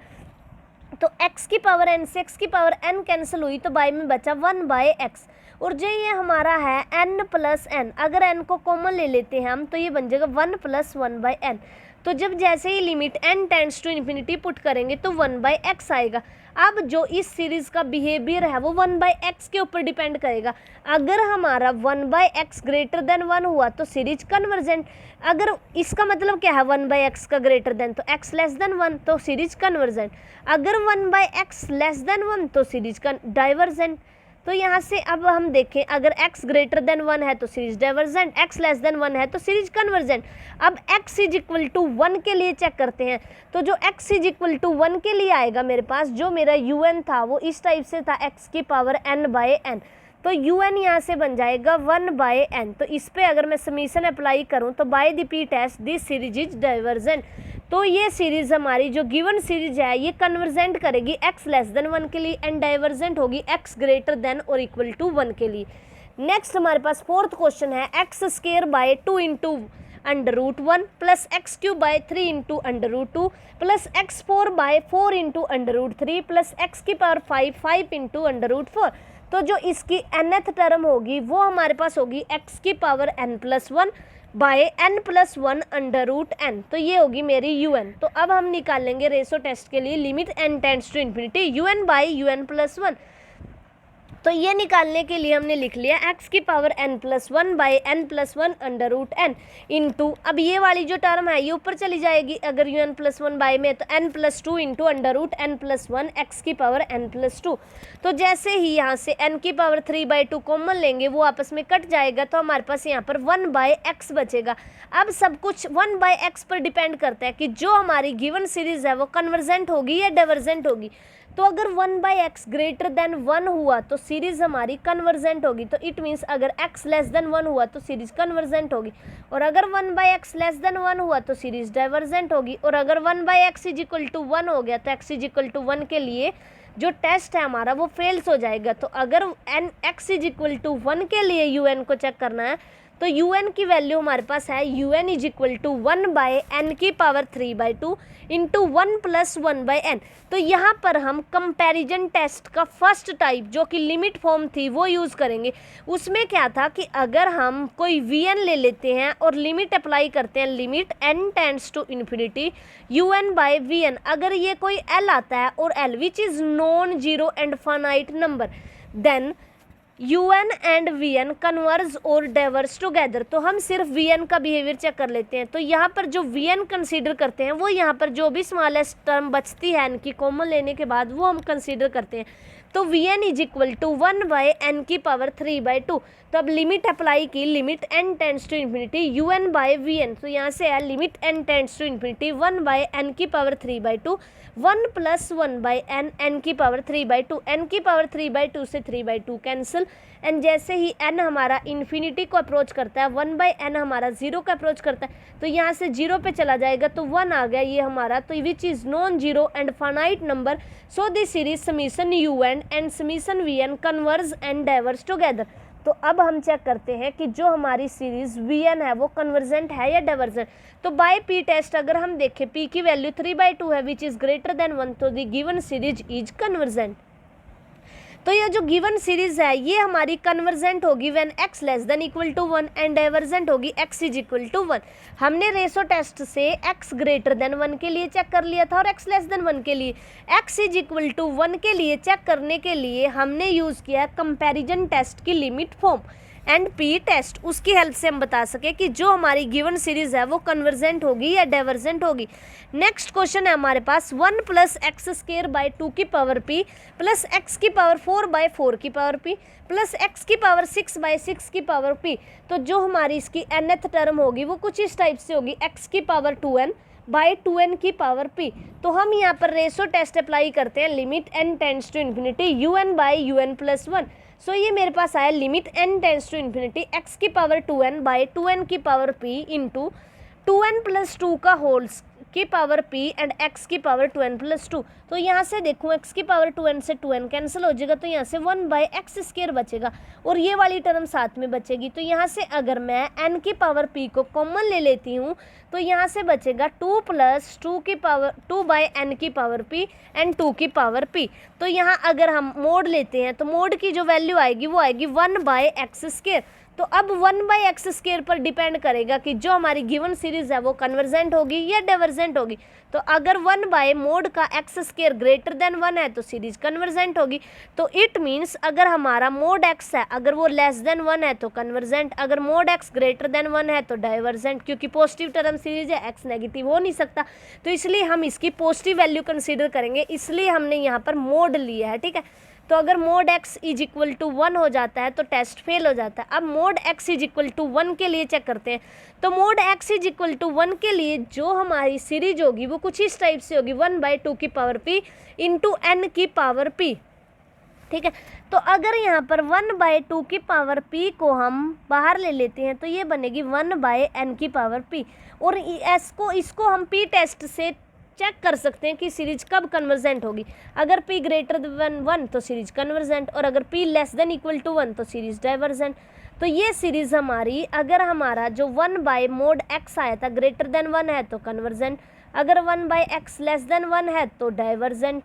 तो x की पावर n से x की पावर n कैंसिल हुई, तो बाय में बचा 1 बाय x। और जो ये हमारा है n प्लस n, अगर n को कॉमन ले लेते हैं हम तो ये बन जाएगा 1 प्लस 1 बाय n। तो जब जैसे ही limit n tends to infinity put करेंगे तो 1 बाय x आएगा। अब जो इस सीरीज़ का बिहेवियर है वो 1 बाय x के ऊपर डिपेंड करेगा। अगर हमारा 1 बाय x ग्रेटर देन 1 हुआ तो सीरीज कन्वर्जेंट। अगर इसका मतलब क्या है 1 बाय x का ग्रेटर देन, तो x लेस देन 1 तो सीरीज कन्वर्जेंट। अगर 1 बाय x लेस देन 1 तो सीरीज डाइवर्जेंट। तो यहाँ से अब हम देखें अगर x ग्रेटर देन 1 है तो series divergent, x less than 1 है तो सीरीज कन्वर्जेंट। अब x इज इक्वल टू 1 के लिए चेक करते हैं, तो जो x इज इक्वल टू 1 के लिए आएगा मेरे पास जो मेरा un था वो इस टाइप से था x की पावर n बाय n। तो un यहाँ से बन जाएगा 1 बाय n। तो इस पे अगर मैं समीशन अप्लाई करूँ तो by the P test this series is divergent. तो ये सीरीज हमारी जो गिवन सीरीज है ये कन्वर्जेंट करेगी x लेस देन 1 के लिए एंड डाइवर्जेंट होगी x ग्रेटर देन और इक्वल टू 1 के लिए। नेक्स्ट हमारे पास फोर्थ क्वेश्चन है x square by 2 into under root 1 plus x cube by 3 into under root 2 plus x4 by 4 into under root 3 plus x की power 5 into under root 4। तो जो इसकी nth टर्म होगी वो हमारे पास होगी x की power n plus 1 by n plus 1 under root n। तो ये होगी मेरी un। तो अब हम निकालेंगे रेशो टेस्ट के लिए limit n tends to infinity un by un plus 1। तो ये निकालने के लिए हमने लिख लिया x की power n plus 1 by n plus 1 under root n into, अब ये वाली जो टर्म है ये ऊपर चली जाएगी अगर un प्लस 1 बाई में, तो n plus 2 into under root n plus 1 x की पावर n प्लस 2। तो जैसे ही यहाँ से n की पावर 3/2 कॉमन लेंगे वो आपस में कट जाएगा, तो हमारे पास यहाँ पर 1 बाई एक्स बचेगा। अब सब कुछ 1 बाई एक्स पर डिपेंड करता है कि जो हमारी गिवन सीरीज है वो कन्वर्जेंट होगी या डाइवर्जेंट होगी। तो अगर 1/x ग्रेटर देन 1 हुआ तो सीरीज हमारी कन्वर्जेंट होगी, तो इट मीन्स अगर x लेस देन 1 हुआ तो सीरीज कन्वर्जेंट होगी, और अगर 1/x लेस देन 1 हुआ तो सीरीज डाइवर्जेंट होगी, और अगर 1/x इज इक्वल टू 1 हो गया तो x इज इक्वल टू 1 के लिए जो टेस्ट है हमारा वो फेल्स हो जाएगा। तो अगर x इज इक्वल टू 1 के लिए un को चेक करना है तो un की वैल्यू हमारे पास है un is equal to 1/n की पावर 3/2 इंटू 1 प्लस 1/n। तो यहाँ पर हम कंपैरिजन टेस्ट का फर्स्ट टाइप जो कि लिमिट फॉर्म थी वो यूज़ करेंगे। उसमें क्या था कि अगर हम कोई vn ले लेते हैं और लिमिट अप्लाई करते हैं, limit n tends to infinity un/vn, अगर ये कोई l आता है और l which is non zero and finite number, then un and vn converge और डाइवर्स टुगेदर। तो हम सिर्फ vn का बिहेवियर चेक कर लेते हैं। तो यहाँ पर जो vn कंसीडर करते हैं वो यहाँ पर जो भी स्मॉलेस्ट टर्म बचती है n की कॉमन लेने के बाद वो हम कंसीडर करते हैं। तो vn is equal to 1/n की पावर 3/2। तो अब लिमिट अप्लाई की, limit n tends to infinity un/vn, तो यहाँ से है limit n tends to infinity 1/n की पावर 3/2 1 प्लस 1/n n की पावर 3/2, n की पावर 3/2 से 3/2 कैंसिल, एंड जैसे ही n हमारा इन्फिनिटी को अप्रोच करता है 1/n हमारा 0 को अप्रोच करता है तो यहाँ से 0 पे चला जाएगा तो 1 आ गया ये हमारा, तो विच is non zero and finite number, so this series summation un and summation vn converge and diverge together. तो अब हम चेक करते हैं कि जो हमारी सीरीज vn है वो कन्वर्जेंट है या डाइवर्जेंट। तो बाय p टेस्ट अगर हम देखें p की वैल्यू 3/2 है विच इज़ ग्रेटर देन 1, तो the given series is convergent. तो ये जो गिवन सीरीज है ये हमारी कन्वर्जेंट होगी when x less than equal to 1 and divergent होगी x इज इक्वल टू 1। हमने रेशो टेस्ट से x ग्रेटर देन 1 के लिए चेक कर लिया था और x लेस देन 1 के लिए, x इज इक्वल टू 1 के लिए चेक करने के लिए हमने यूज़ किया कंपैरिजन टेस्ट की limit form and p test. उसकी हेल्प से हम बता सके कि जो हमारी गिवन सीरीज है वो कन्वर्जेंट होगी या डाइवर्जेंट होगी। नेक्स्ट क्वेश्चन है हमारे पास 1 प्लस एक्स स्क्वायर बाई 2 की पावर p प्लस एक्स की पावर 4/4 की पावर p प्लस एक्स की पावर 6/6 की पावर p। तो जो हमारी इसकी nth टर्म होगी वो कुछ इस टाइप से होगी, x की पावर 2n बाई 2n की पावर p। तो हम यहाँ पर रेशो टेस्ट अप्लाई करते हैं, limit n tends to infinity un by un plus 1। So ये मेरे पास आया limit n tends to infinity x की पावर 2n बाई 2n की power p into 2n plus 2 का होल्स की पावर p एंड x की पावर 2n प्लस 2। तो यहाँ से देखूँ x की पावर 2n से 2n कैंसिल हो जाएगा तो यहाँ से 1/x स्क्वायर बचेगा और ये वाली टर्म साथ में बचेगी। तो यहाँ से अगर मैं n की पावर p को कॉमन ले लेती हूँ तो यहाँ से बचेगा 2 प्लस 2 की पावर 2/n की पावर p एंड 2 की पावर p। तो यहाँ अगर हम मोड लेते हैं तो मोड की जो वैल्यू आएगी वो आएगी 1/x स्क्वायर। तो अब 1/x स्क्वायर पर डिपेंड करेगा कि जो हमारी गिवन सीरीज है वो कन्वर्जेंट होगी या डाइवर्जेंट होगी। तो अगर 1/मोड का x स्क्वायर ग्रेटर देन 1 है तो सीरीज कन्वर्जेंट होगी। तो इट मीन्स अगर हमारा मोड x है अगर वो लेस देन 1 है तो कन्वर्जेंट, अगर मोड x ग्रेटर देन 1 है तो डाइवर्जेंट, क्योंकि पॉजिटिव टर्म सीरीज है x नेगेटिव हो नहीं सकता तो इसलिए हम इसकी पॉजिटिव वैल्यू कंसीडर करेंगे, इसलिए हमने यहाँ पर मोड लिया है। ठीक है, तो अगर mod x is equal to 1 हो जाता है तो टेस्ट फेल हो जाता है। अब mod x is equal to 1 के लिए चेक करते हैं। तो mod x is equal to 1 के लिए जो हमारी सीरीज होगी वो कुछ इस टाइप से होगी 1/2 की पावर p इंटू n की पावर p। ठीक है, तो अगर यहाँ पर 1/2 की पावर p को हम बाहर ले लेते हैं तो ये बनेगी 1/n की पावर p और इसको हम p टेस्ट से चेक कर सकते हैं कि सीरीज कब कन्वर्जेंट होगी। अगर p ग्रेटर देन 1 तो सीरीज कन्वर्जेंट और अगर p less than equal to 1 तो सीरीज डाइवर्जेंट। तो ये सीरीज हमारी अगर हमारा जो 1/मोड x आया था ग्रेटर देन 1 है तो कन्वर्जेंट, अगर 1/x लेस देन 1 है तो डाइवर्जेंट,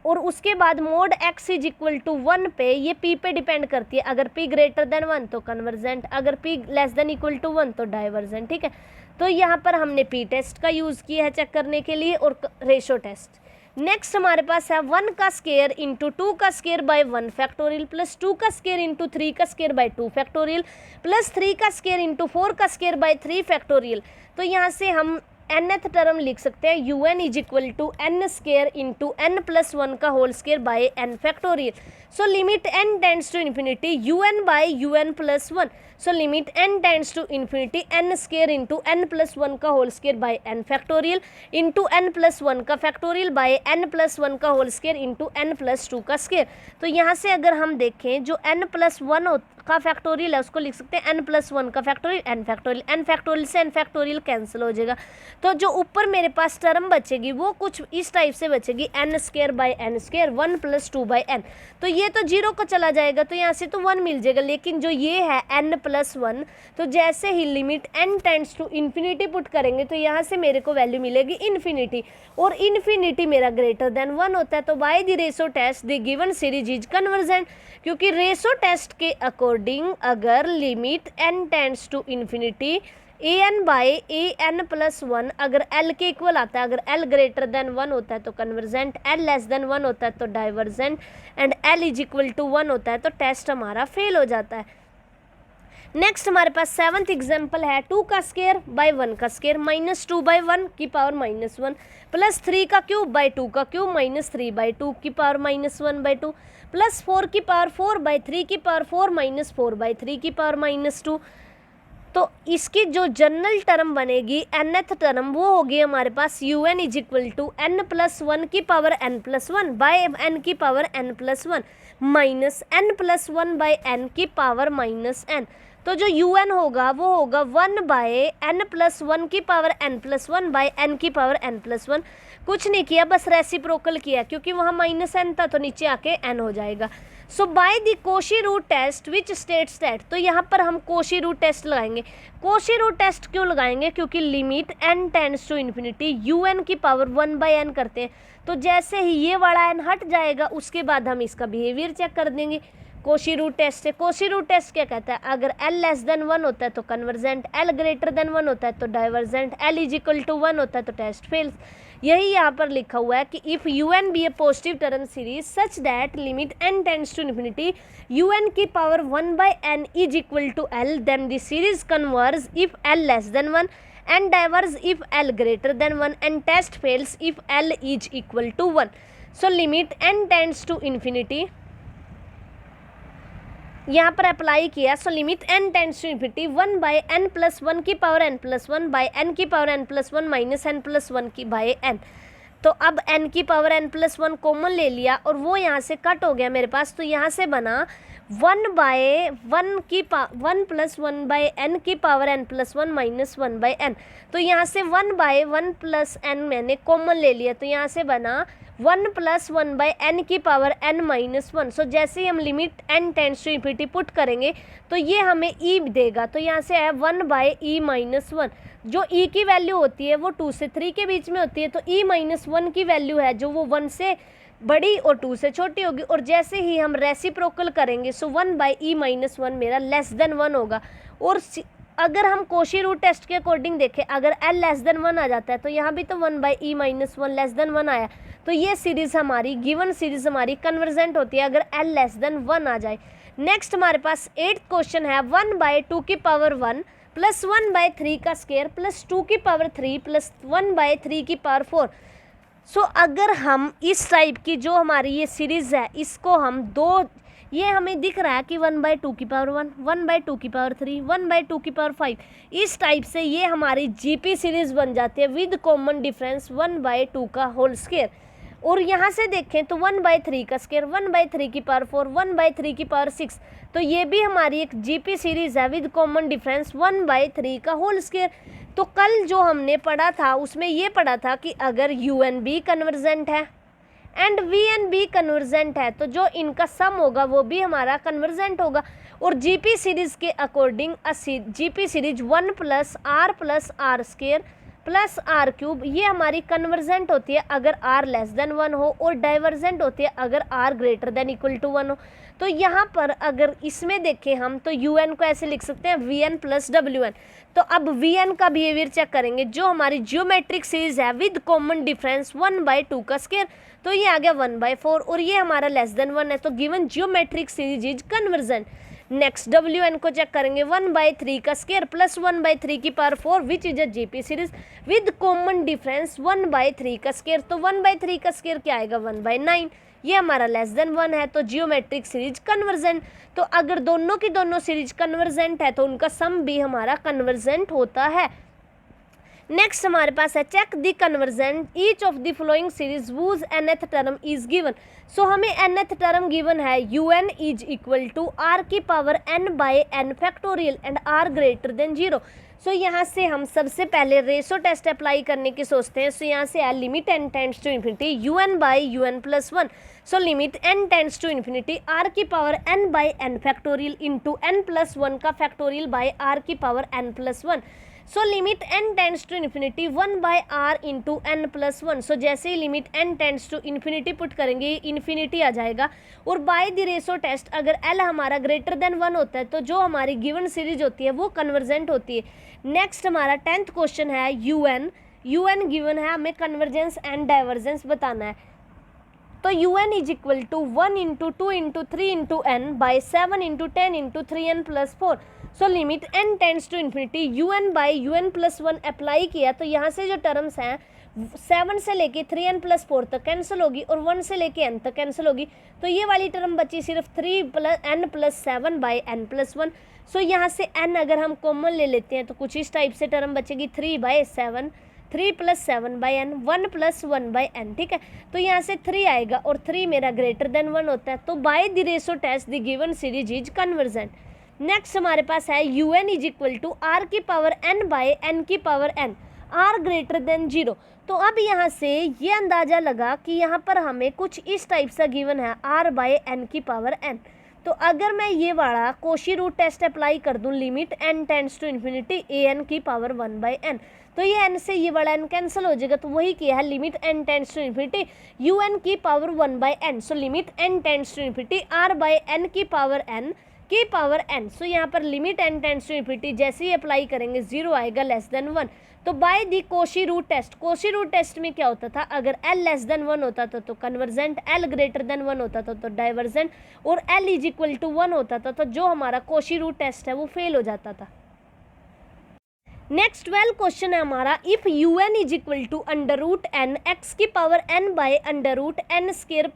और उसके बाद mod x is equal to 1 पे ये p पे डिपेंड करती है, अगर p ग्रेटर देन 1 तो कन्वर्जेंट, अगर p less than equal to 1 तो डाइवर्जेंट। ठीक है, तो यहाँ पर हमने p टेस्ट का यूज़ किया है चेक करने के लिए और रेशो टेस्ट। नेक्स्ट हमारे पास है 1 का स्क्वायर इंटू 2 का स्क्वायर बाई 1 फैक्टोरियल प्लस 2 का स्क्वायर इंटू 3 का स्क्वायर बाई 2 फैक्टोरियल प्लस 3 का स्क्वायर इंटू 4 का स्क्वायर बाई 3 फैक्टोरियल। तो यहाँ से हम nth टर्म लिख सकते हैं u n is equal to n square into n plus one का whole square by n factorial. So limit n tends to infinity u n by u n plus one. So limit n tends to infinity n square into n plus one का whole square by n factorial into n plus one का factorial by n plus one का whole square into n plus two का square. तो यहाँ से अगर हम देखें जो n प्लस वन का फैक्टोरियल है उसको लिख सकते हैं n प्लस वन का factorial n factorial. N factorial से एन फैक्टोरियल कैंसिल हो जाएगा. तो जो ऊपर मेरे पास टर्म बचेगी वो कुछ इस टाइप से बचेगी n square by n square one plus two by n. तो ये तो जीरो को चला जाएगा तो यहाँ से तो वन मिल जाएगा. लेकिन जो ये है n प्लस वन तो जैसे ही limit n tends to infinity put करेंगे तो यहाँ से मेरे को वैल्यू मिलेगी इन्फिनिटी और इन्फिनिटी मेरा ग्रेटर देन वन होता है. तो by the ratio test the given series is convergent. क्योंकि रेशो टेस्ट के अकॉर्डिंग अगर limit n tends to infinity a n by a n plus one अगर l के इक्वल आता है, अगर l ग्रेटर देन वन होता है तो convergent, l less than one होता है तो divergent and l is equal to one होता है तो टेस्ट हमारा फेल हो जाता है. नेक्स्ट हमारे पास सेवंथ एग्जाम्पल है 2 का स्केयर बाय 1 का स्केयर माइनस 2 बाई 1 की पावर माइनस 1 प्लस 3 का क्यूब बाय 2 का क्यूब माइनस 3 बाई 2 की पावर माइनस 1 बाई 2 प्लस 4 की पावर 4 बाई 3 की पावर 4 माइनस 4 बाई 3 की पावर माइनस 2. तो इसकी जो जनरल टर्म बनेगी nth टर्म वो होगी हमारे पास u n is equal to n plus one की power n plus one by n की power n plus one minus n plus one by n की पावर माइनस एन. तो जो यू एन होगा वो होगा one by n plus one की power n plus one by n की power n plus one. कुछ नहीं किया बस रेसिप्रोकल किया क्योंकि वहाँ माइनस एन था तो नीचे आके एन हो जाएगा. So by the Cauchy root test which states that. तो यहाँ पर हम कोशी रूट टेस्ट लगाएंगे. कोशी रूट टेस्ट क्यों लगाएंगे क्योंकि limit n tends to infinity u n की पावर वन बाई एन करते हैं. तो जैसे ही ये वाला n हट जाएगा उसके बाद हम इसका बिहेवियर चेक कर देंगे कोशी रूट टेस्ट से. कोशी रूट टेस्ट क्या कहता है अगर l लेस देन वन होता है तो convergent, l greater than one होता है तो divergent, l is equal to one होता है तो टेस्ट फेल्स. यही यहाँ पर लिखा हुआ है कि if u n be a positive term series such that limit n tends to infinity u n की power one by n is equal to l then the series converge if l less than one and diverge if l greater than 1 and test fails if l is equal to 1. So limit n tends to infinity यहाँ पर apply किया. So limit n tends to infinity one by n plus one की power n plus one by n की power n plus one minus n plus one की by n. तो अब n की power n plus one common ले लिया और वो यहाँ से कट हो गया मेरे पास. तो यहाँ से बना one by one plus one by n की power n plus one minus one by n. तो यहाँ से one by one plus n मैंने कॉमन ले लिया तो यहाँ से बना one plus one by n की power n minus one. So जैसे ही हम limit n tends to infinity put करेंगे तो ये हमें e देगा. तो यहाँ से है one by E minus one. जो e की वैल्यू होती है वो 2 से 3 के बीच में होती है तो e माइनस वन की वैल्यू है जो वो 1 से बड़ी और 2 से छोटी होगी. और जैसे ही हम रेसिप्रोकल करेंगे सो one by E minus one मेरा लेस देन वन होगा. और अगर हम कोशी रूट टेस्ट के अकॉर्डिंग देखें अगर l लेस देन वन आ जाता है तो यहाँ भी तो one by E minus one less than one आया. तो ये सीरीज़ हमारी गिवन सीरीज़ हमारी कन्वर्जेंट होती है अगर l लेस देन वन आ जाए. नेक्स्ट हमारे पास 8th क्वेश्चन है वन बाई टू की power one plus one by three का स्केयर प्लस टू की power three plus one by three की पावर फोर. सो अगर हम इस टाइप की जो हमारी ये सीरीज़ है इसको हम दो, ये हमें दिख रहा है कि वन बाई टू की power one, one by two की power three, one by two की पावर फाइव, इस टाइप से ये हमारी जीपी सीरीज़ बन जाती है with common difference one by two का होल स्केयर. और यहाँ से देखें तो वन बाई थ्री का स्केयर, वन बाई थ्री की power four, one by three की पावर सिक्स. तो ये भी हमारी एक जीपी सीरीज़ है with common difference one by three का होल स्केयर. तो कल जो हमने पढ़ा था उसमें ये पढ़ा था कि अगर यू एन बी कन्वर्जेंट है and v n be convergent है तो जो इनका सम होगा वो भी हमारा कन्वर्जेंट होगा. और जीपी सीरीज़ के according GP series one plus r square plus r cube ये हमारी कन्वर्जेंट होती है अगर आर लेस देन वन हो और डाइवर्जेंट होती है अगर r greater than equal to one हो. तो यहाँ पर अगर इसमें देखें हम तो यू एन को ऐसे लिख सकते हैं वी एन प्लस डब्ल्यू एन. तो अब वी एन का बिहेवियर चेक करेंगे जो हमारी जियोमेट्रिक सीरीज है with common difference one by two का स्केयर. तो ये आ गया वन बाई फोर और ये हमारा लेस देन वन है तो given geometric series is convergent. Next डब्ल्यू एन को चेक करेंगे 1/3 का स्केयर प्लस 1/3 की power 4 which is a GP series with common difference 1/3 का स्केयर। तो 1/3 का स्केयर क्या आएगा 1/9, ये हमारा लेस देन 1 है तो जियोमेट्रिक सीरीज कन्वर्जेंट। तो अगर दोनों की दोनों सीरीज कन्वर्जेंट है तो उनका सम भी हमारा कन्वर्जेंट होता है। नेक्स्ट हमारे पास है check the convergent each of the following series whose nth term is given. So हमें nth टर्म गिवन है un is equal to r की power n by n factorial and r greater than 0। So यहाँ से हम सबसे पहले ratio test apply करने की सोचते हैं। सो यहाँ से है limit n tends to infinity un by un plus 1। So limit n tends to infinity r की power n by n factorial into n plus 1 का फैक्टोरियल बाय r की power n plus 1। So limit n tends to infinity 1 by r into n plus 1। So जैसे ही limit n tends to infinity put करेंगे infinity आ जाएगा और by the ratio test अगर l हमारा ग्रेटर देन 1 होता है तो जो हमारी गिवन सीरीज होती है वो कन्वर्जेंट होती है। नेक्स्ट हमारा 10th क्वेश्चन है un गिवन है, हमें कन्वर्जेंस एंड डाइवर्जेंस बताना है। तो un is equal to 1 into 2 into 3 into n by 7 into 10 into 3n plus 4। So limit n tends to infinity un by un plus 1 apply किया तो यहाँ से जो टर्म्स हैं 7 से लेके 3n प्लस 4 तक कैंसिल होगी और 1 से लेके n तक कैंसिल होगी। तो ये वाली टर्म बची सिर्फ 3 plus n plus 7 by n plus 1। सो यहाँ से n अगर हम कॉमन ले लेते हैं तो कुछ इस टाइप से टर्म बचेगी 3 by 7, 3 plus 7 by n, 1 plus 1 by n। ठीक है, तो यहाँ से 3 आएगा और 3 मेरा ग्रेटर देन 1 होता है। तो by the ratio test the given series is convergent. Next हमारे पास है un is equal to r की पावर n बाय n की power n, r greater than 0। तो अब यहाँ से ये अंदाज़ा लगा कि यहाँ पर हमें कुछ इस टाइप सा गिवन है r बाय n की पावर n। तो अगर मैं ये वाला कोशी रूट टेस्ट अप्लाई कर दूँ limit n tends to infinity an की पावर 1 बाई n, तो ये n से ये वाला n कैंसिल हो जाएगा। तो वही किया है limit n tends to infinity un की power 1 by n। So limit n tends to infinity r by n की पावर n। सो यहाँ पर limit n tends to infinity जैसे ही अप्लाई करेंगे 0 आएगा लेस देन 1। तो by the Cauchy root test में क्या होता था, अगर l लेस देन 1 होता था तो कन्वर्जेंट, l ग्रेटर देन 1 होता था तो डाइवर्जेंट और l इज इक्वल टू 1 होता था तो जो हमारा कोशी रूट टेस्ट है वो फेल हो जाता था। नेक्स्ट 12 क्वेश्चन है हमारा if un is equal to under root n x की power n by under root n square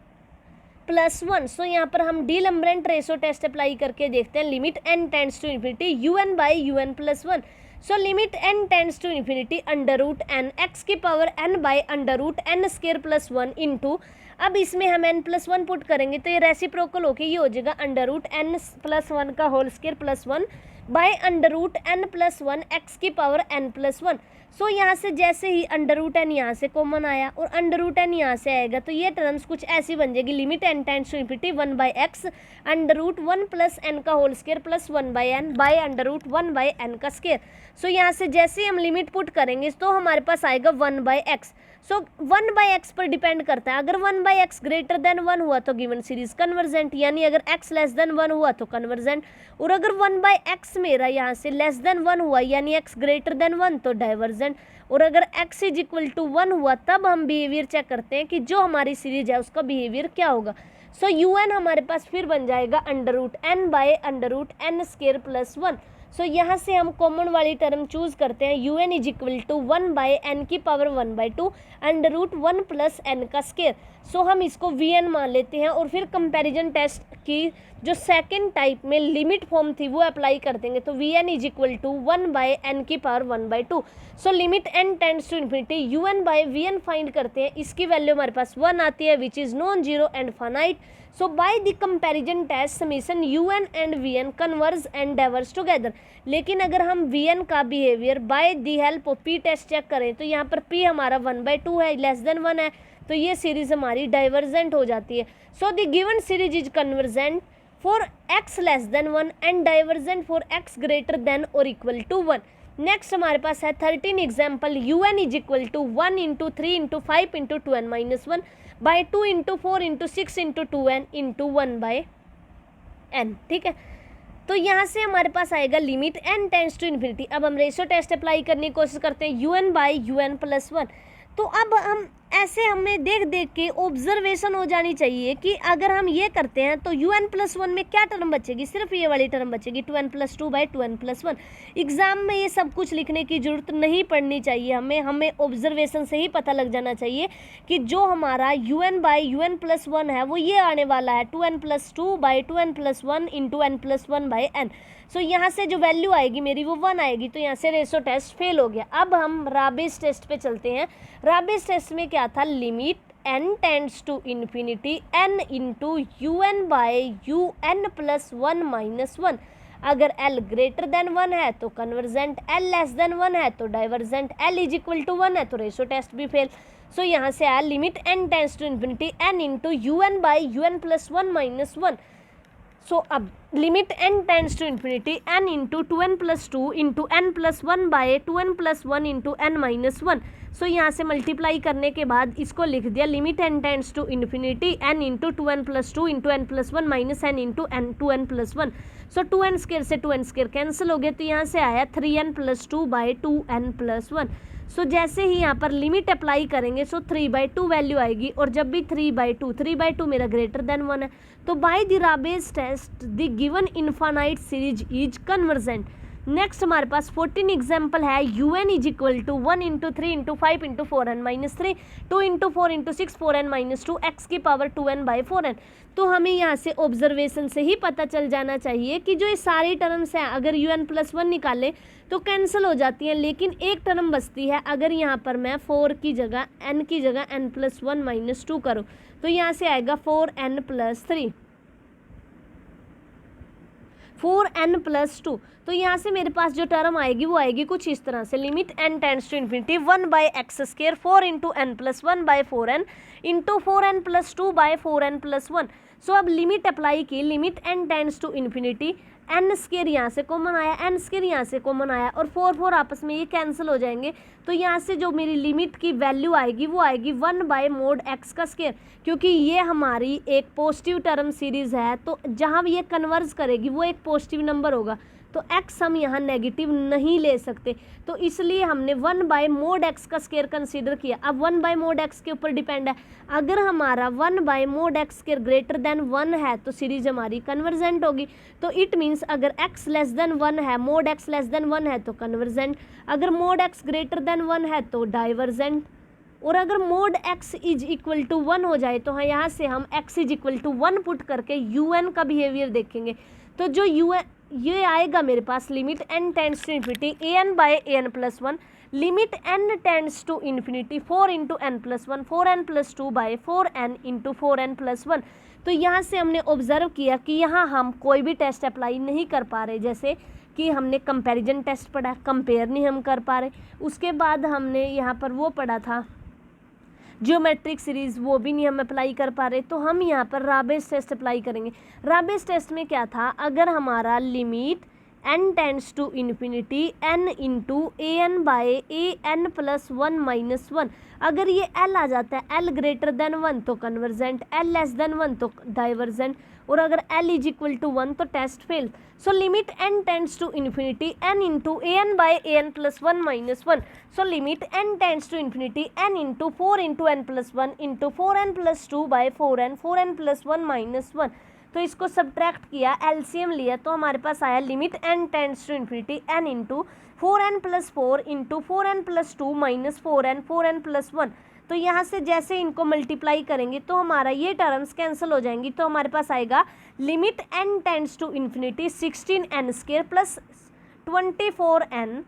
plus 1। सो यहाँ पर हम डीलम्बरेंट रेशो टेस्ट अप्लाई करके देखते हैं limit n tends to infinity un by un plus 1। So limit n tends to infinity under root n x की power n by under root n square plus 1 into, अब इसमें हम n plus 1 put करेंगे तो ये reciprocal होके ये हो जाएगा अंडर रूट n प्लस 1 का whole square plus 1 by under root n plus 1 x की पावर n प्लस 1। सो यहाँ से जैसे ही अंडर रूट n यहाँ से कॉमन आया और अंडर रूट n यहाँ से आएगा तो ये टर्म्स कुछ ऐसी बन जाएगी limit n tends to infinity 1 by x under root 1 plus n का whole square plus 1 by n by under root 1 by n का स्केयर। सो यहाँ से जैसे ही हम लिमिट पुट करेंगे तो हमारे पास आएगा 1 by x. So 1 by x पर डिपेंड करता है, अगर 1 बाई एक्स ग्रेटर देन 1 हुआ तो गिवन सीरीज कन्वर्जेंट, यानी अगर x लेस देन 1 हुआ तो कन्वर्जेंट, और अगर 1 बाई एक्स मेरा यहाँ से लेस देन 1 हुआ यानी x ग्रेटर देन 1 तो डाइवर्जेंट, और अगर x इज इक्वल टू 1 हुआ तब हम बिहेवियर चेक करते हैं कि जो हमारी सीरीज है उसका बिहेवियर क्या होगा। सो un हमारे पास फिर बन जाएगा under root n by under root n square plus 1। सो यहाँ से हम कॉमन वाली टर्म चूज करते हैं un is equal to 1 by n की power 1 by 2 under root 1 plus n का स्केयर। सो हम इसको vn मान लेते हैं और फिर कंपैरिजन टेस्ट की जो सेकंड टाइप में लिमिट फॉर्म थी वो अप्लाई कर देंगे तो vn is equal to 1 by n की power 1 by 2। So limit n tends to infinity un by vn find करते हैं, इसकी वैल्यू हमारे पास 1 आती है which is non zero and finite. So by the comparison test summation un and vn converge and diverge together. लेकिन अगर हम vn का behaviour by the help of p test check करें तो यहाँ पर p हमारा 1 बाई 2 है, लेस देन 1 है, तो ये सीरीज हमारी डाइवर्जेंट हो जाती है। So the given series is convergent for x less than 1 and divergent for x greater than और इक्वल टू 1। नेक्स्ट हमारे पास है 13 example un is equal to 1 into 3 into 5 into 2n minus 1 by 2 into 4 into 6 into 2n into 1 by n। ठीक है, तो यहाँ से हमारे पास आएगा limit n tends to infinity. अब हम रेशो टेस्ट अप्लाई करने की कोशिश करते हैं un बाई un प्लस 1। तो अब हम ऐसे हमें देख देख के ऑब्जर्वेशन हो जानी चाहिए कि अगर हम ये करते हैं तो un+1 में क्या टर्म बचेगी, सिर्फ ये वाली टर्म बचेगी 2n+2/2n+1। एग्जाम में ये सब कुछ लिखने की जरूरत नहीं पड़नी चाहिए, हमें ऑब्जर्वेशन से ही पता लग जाना चाहिए कि जो हमारा un/un+1 है वो ये आने वाला है 2n+2/2n+1 इंटू n+1/n। सो यहाँ से जो वैल्यू आएगी मेरी वो 1 आएगी, तो यहाँ से रेशो टेस्ट फेल हो गया। अब हम राबेस टेस्ट पे चलते हैं। राबेस टेस्ट में क्या था, limit n tends to infinity n into un/un+1-1। अगर l ग्रेटर देन 1 है तो कन्वर्जेंट, l लेस देन 1 है तो divergent, l is equal to 1 है तो रेशो टेस्ट भी फेल। सो यहाँ से आया limit n tends to infinity n into un/un+1-1। So अब limit n tends to infinity n into 2n+2 into n+1/2n+1 into n-1। So यहाँ से multiply करने के बाद इसको लिख दिया limit n tends to infinity n into 2n+2 into n+1 minus n into n2n+1। So 2n² से 2n² कैंसिल हो गए, तो यहाँ से आया 3n+2/2n+1। सो जैसे ही यहाँ पर लिमिट अप्लाई करेंगे सो 3/2 वैल्यू आएगी, और जब भी 3/2 मेरा ग्रेटर देन 1 है तो by the Raabe's test the given infinite series is convergent. Next हमारे पास 14 एग्जाम्पल है। un is equal to 1 into 3 into 5 into 4n-3, 2 into 4 into 6 4n-2 x की पावर 2n/4n। तो हमें यहाँ से ऑब्जर्वेशन से ही पता चल जाना चाहिए कि जो ये सारी टर्म्स हैं अगर un+1 निकालें तो कैंसिल हो जाती हैं, लेकिन एक टर्म बचती है। अगर यहाँ पर मैं 4 की जगह n की जगह n+1-2 करूँ तो यहाँ से आएगा 4n+3 4n+2। तो यहाँ से मेरे पास जो टर्म आएगी वो आएगी कुछ इस तरह से, limit n tends to infinity 1/x² 4 into n+1/4n into 4n+2/4n+1। So अब लिमिट अप्लाई की, limit n tends to infinity n² यहाँ से कॉमन आया, n² यहाँ से कॉमन आया, और 4 आपस में ये कैंसिल हो जाएंगे। तो यहाँ से जो मेरी लिमिट की वैल्यू आएगी वो आएगी 1/mod(x²), क्योंकि ये हमारी एक पॉजिटिव टर्म सीरीज़ है, तो जहाँ ये कन्वर्ज करेगी वो एक पॉजिटिव नंबर होगा, तो x हम यहाँ नेगेटिव नहीं ले सकते, तो इसलिए हमने 1/mod(x² कंसीडर किया। अब 1/mod(x) के ऊपर डिपेंड है, अगर हमारा 1/mod(x² ग्रेटर देन 1 है तो सीरीज हमारी कन्वर्जेंट होगी। तो इट मीन्स अगर x लेस देन 1 है, mod(x) लेस देन 1 है तो कन्वर्जेंट, अगर mod(x) ग्रेटर देन 1 है तो डाइवर्जेंट, और अगर mod(x) इज इक्वल टू 1 हो जाए तो यहाँ से हम x is equal to 1 put करके un का बिहेवियर देखेंगे। तो जो un ये आएगा मेरे पास limit n tends to infinity an/an+1 limit n tends to infinity 4 into n+1 4n+2/4n into 4n+1। तो यहाँ से हमने ऑब्जर्व किया कि यहाँ हम कोई भी टेस्ट अप्लाई नहीं कर पा रहे, जैसे कि हमने कंपैरिजन टेस्ट पढ़ा, कंपेयर नहीं हम कर पा रहे। उसके बाद हमने यहाँ पर वो पढ़ा था जियोमेट्रिक सीरीज़, वो भी नहीं हम अप्लाई कर पा रहे, तो हम यहाँ पर राबेस टेस्ट अप्लाई करेंगे। राबेस टेस्ट में क्या था, अगर हमारा limit n tends to infinity n into an/an+1-1, अगर ये l आ जाता है, l ग्रेटर देन 1 तो कन्वर्जेंट, l लेस देन 1 तो डाइवर्जेंट, और अगर l इज इक्वल टू 1 तो test fail. So limit n tends to infinity n into an/an+1-1। So limit n tends to infinity n into 4 into n+1 into 4n+2/4n 4n+1-1। तो इसको subtract किया, LCM लिया, तो हमारे पास आया limit n tends to infinity n into 4n+4 into 4n+2 minus 4n 4n+1। तो यहाँ से जैसे इनको मल्टीप्लाई करेंगे तो हमारा ये टर्म्स कैंसिल हो जाएंगी, तो हमारे पास आएगा limit n tends to infinity 16n² plus 24n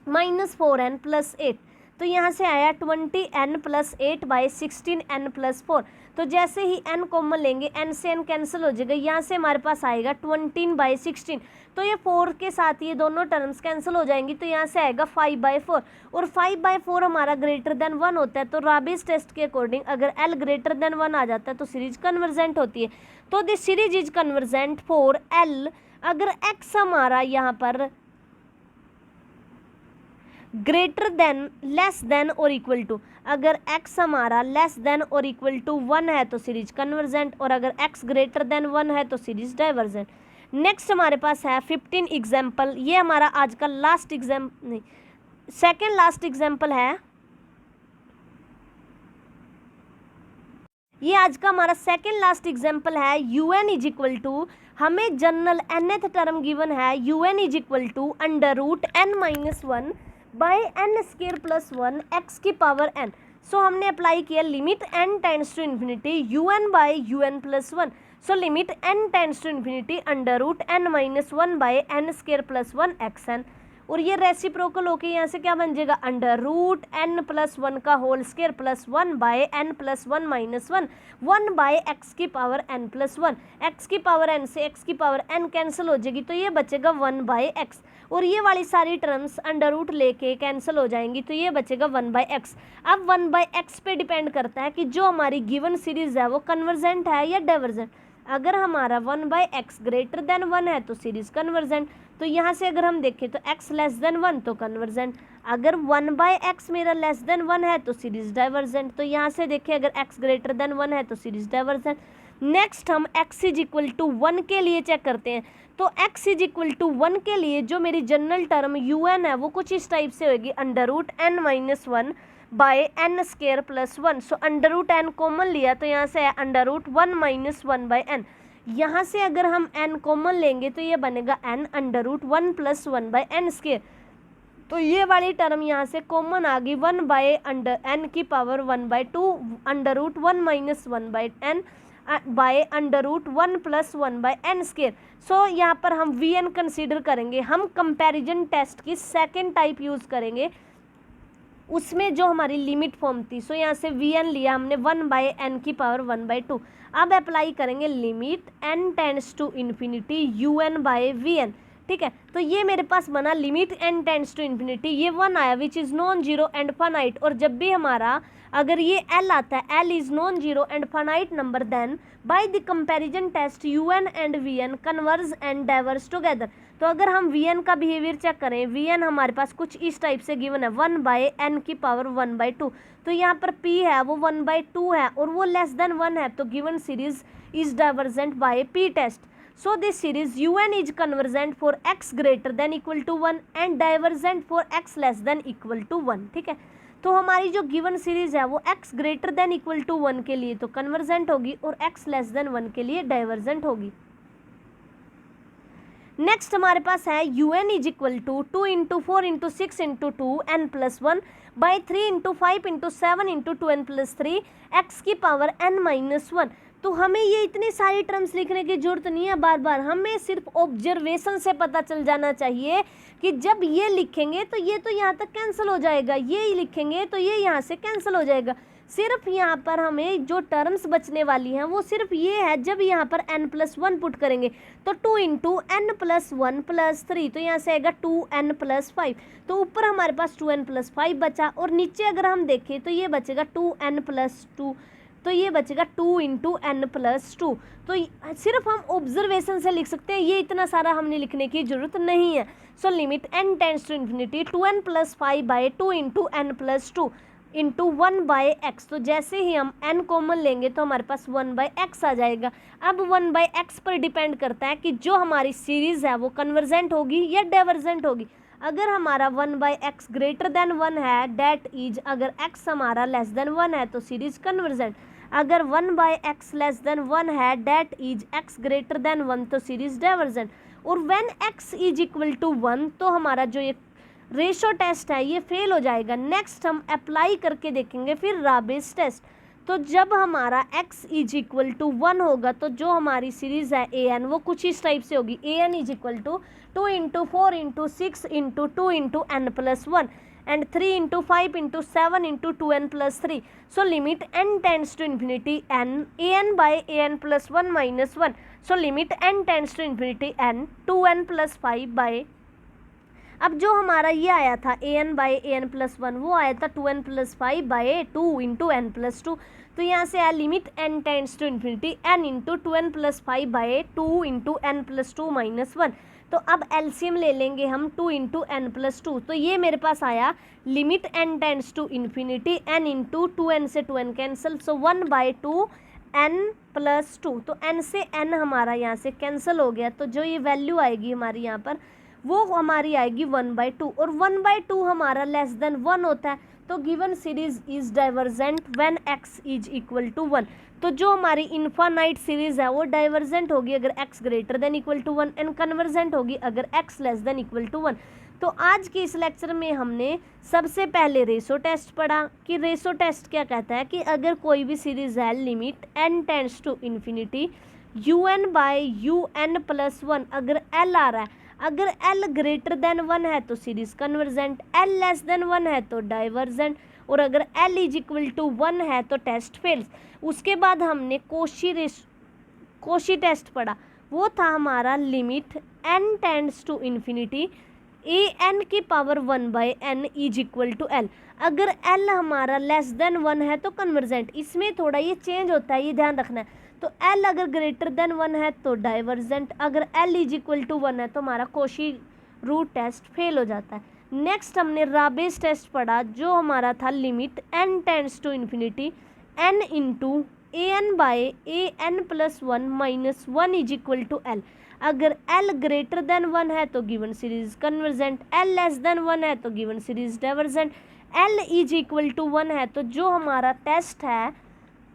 minus 4n plus 8। तो यहाँ से आया 20n प्लस 8/16n+4। तो जैसे ही n कॉमन लेंगे n से n कैंसिल हो जाएगा, यहाँ से हमारे पास आएगा 20/16। तो ये 4 के साथ ये दोनों टर्म्स कैंसिल हो जाएंगी, तो यहाँ से आएगा 5/4, और 5/4 हमारा ग्रेटर देन 1 होता है। तो राबेस टेस्ट के अकॉर्डिंग अगर l ग्रेटर देन 1 आ जाता है तो सीरीज कन्वर्जेंट होती है। तो this series is convergent for l अगर x हमारा यहाँ पर ग्रेटर देन, लेस देन और इक्वल टू, अगर x हमारा लेस देन और इक्वल टू 1 है तो सीरीज कन्वर्जेंट, और अगर x ग्रेटर देन 1 है तो सीरीज डाइवर्जेंट। नेक्स्ट हमारे पास है 15 एग्जाम्पल, ये हमारा आज का लास्ट एग्जाम नहीं, सेकेंड लास्ट एग्जाम्पल है। ये आज का हमारा सेकेंड लास्ट एग्जाम्पल है। U n is equal to, हमें जनरल nth टर्म गिवन है, u n is equal to under root n minus one by n square plus one x की power n। So हमने apply किया limit n tends to infinity u n by u n plus one. So limit n tends to infinity under root n minus one by n square plus one x n, और ये reciprocal होके यहाँ से क्या बन जाएगा, under root n plus one का whole square plus one by n plus one minus one by x की power n plus one. X की पावर n से x की पावर n कैंसिल हो जाएगी, तो ये बचेगा वन बाय एक्स, और ये वाली सारी टर्म्स अंडर रूट लेके कैंसिल हो जाएंगी, तो ये बचेगा वन बाय एक्स। अब वन बाय एक्स पे डिपेंड करता है कि जो हमारी गिवन सीरीज है वो कन्वर्जेंट है या डाइवर्जेंट। अगर हमारा one by x greater than one है तो सीरीज कन्वर्जेंट, तो यहाँ से अगर हम देखें तो x लेस देन वन तो कन्वर्जेंट, अगर वन बाय एक्स मेरा लेस देन वन है तो सीरीज डाइवर्जेंट। तो यहाँ से देखें अगर x ग्रेटर देन वन है तो सीरीज डाइवर्जेंट। नेक्स्ट हम x is equal to one के लिए चेक करते हैं। तो x is equal to one के लिए जो मेरी जनरल टर्म यू एन है वो कुछ इस टाइप से होगी, under root n minus one by n square plus one. So under root n common लिया तो यहाँ से है under root one minus one by n. यहाँ से अगर हम n कॉमन लेंगे तो ये बनेगा n under root one plus one by n square. तो ये वाली टर्म यहाँ से कॉमन आ गई, वन बाय अंडर n की power one by two under root one minus one by n by under root one plus one by n square. So यहाँ पर हम वी एन कंसिडर करेंगे, हम कंपैरिजन टेस्ट की second type use करेंगे, उसमें जो हमारी लिमिट फॉर्म थी। सो यहाँ से वी एन लिया हमने वन बाय एन की पावर वन बाय टू। अब अप्लाई करेंगे limit n tends to infinity u n by v n. ठीक है, तो ये मेरे पास बना limit n tends to infinity, ये वन आया which is non zero and finite. और जब भी हमारा अगर ये l आता है, l is non zero and finite number, then by the comparison test u n and v n converge and diverge together. तो अगर हम वी एन का बिहेवियर चेक करें, वी एन हमारे पास कुछ इस टाइप से गिवन है, वन बाय एन की पावर वन बाय टू। तो यहाँ पर p है वो वन बाय टू है और वो लेस देन वन है, तो given series is divergent by p test. So this series u n is convergent for x greater than equal to one and divergent for x less than equal to one. ठीक है, तो हमारी जो given series है वो x greater than equal to one के लिए तो कन्वर्जेंट होगी और x लेस देन वन के लिए डाइवर्जेंट होगी। नेक्स्ट हमारे पास है u n is equal to two into four into six into two n plus one by three into five into seven into two n plus three x की power n minus one. तो हमें ये इतनी सारी terms लिखने की जरूरत नहीं है बार बार, हमें सिर्फ ऑब्जर्वेशन से पता चल जाना चाहिए कि जब ये लिखेंगे तो ये तो यहाँ तक कैंसिल हो जाएगा, ये लिखेंगे तो ये यहाँ से कैंसिल हो जाएगा। सिर्फ यहाँ पर हमें जो टर्म्स बचने वाली हैं वो सिर्फ ये है, जब यहाँ पर n प्लस वन पुट करेंगे तो two into n plus one plus three, तो यहाँ से आएगा टू एन प्लस फाइव। तो ऊपर हमारे पास टू एन प्लस फाइव बचा और नीचे अगर हम देखें तो ये बचेगा टू एन प्लस टू, तो ये बचेगा two into n plus two. तो सिर्फ हम ऑब्जर्वेशन से लिख सकते हैं, ये इतना सारा हमने लिखने की जरूरत नहीं है। So limit n tends to infinity two n plus five by two into n plus two into one by x. तो जैसे ही हम n कॉमन लेंगे तो हमारे पास वन बाय एक्स आ जाएगा। अब वन बाय एक्स पर डिपेंड करता है कि जो हमारी सीरीज़ है वो कन्वर्जेंट होगी या डाइवर्जेंट होगी। अगर हमारा one by x greater than one है, डैट इज अगर x हमारा लेस देन वन है तो सीरीज कन्वर्जेंट। अगर one by x less than one है, that is x greater than one तो सीरीज डाइवर्जेंट। और when x is equal to one तो हमारा जो ये रेशो टेस्ट है ये फेल हो जाएगा। नेक्स्ट हम अप्लाई करके देखेंगे फिर राबिस टेस्ट। तो जब हमारा x is equal to one होगा तो जो हमारी सीरीज़ है ए एन वो कुछ इस टाइप से होगी, a n is equal to two into four into six into two into n plus one and three into five into seven into two n plus three. So limit n tends to infinity n a n by a n plus one minus one. So limit n tends to infinity n two n plus five by, अब जो हमारा ये आया था a n by a n plus one वो आया था two n plus five by two into n plus two. तो यहाँ से आया limit n tends to infinity n into two n plus five by two into n plus two minus one. तो अब LCM ले लेंगे हम two into n plus two, तो ये मेरे पास आया limit n tends to infinity n into two n से two n cancel, so one by to n plus two. तो n से n हमारा यहाँ से कैंसिल हो गया, तो जो ये वैल्यू आएगी हमारी यहाँ पर वो हमारी आएगी वन बाई टू। और वन बाई टू हमारा लेस देन वन होता है, तो given series is divergent when x is equal to 1। तो जो हमारी इन्फानाइट सीरीज है वो डाइवर्जेंट होगी अगर x greater than equal to 1 and convergent होगी अगर x less than equal to 1। तो आज के इस लेक्चर में हमने सबसे पहले रेशो टेस्ट पढ़ा कि रेशो टेस्ट क्या कहता है कि अगर कोई भी सीरीज है limit n tends to infinity un by un plus 1, अगर l आ रहा है, अगर l ग्रेटर देन 1 है तो series convergent, l less than 1 है तो डाइवर्जेंट, और अगर l इज इक्वल टू 1 है तो टेस्ट फेल्स। उसके बाद हमने कोशी टेस्ट पढ़ा, वो था हमारा limit n tends to infinity an की power 1 by n is equal to l, अगर l हमारा लेस देन 1 है तो कन्वर्जेंट। इसमें थोड़ा ये चेंज होता है, ये ध्यान रखना है। तो l अगर ग्रेटर देन 1 है तो डाइवर्जेंट, अगर l इज इक्वल टू 1 है तो हमारा कोशी रूट टेस्ट फेल हो जाता है। नेक्स्ट हमने राबेस टेस्ट पढ़ा, जो हमारा था limit n tends to infinity n into an by an plus 1 minus 1 is equal to l, अगर l ग्रेटर देन 1 है तो given series convergent, l less than 1 है तो given series divergent, l is equal to 1 है तो जो हमारा test है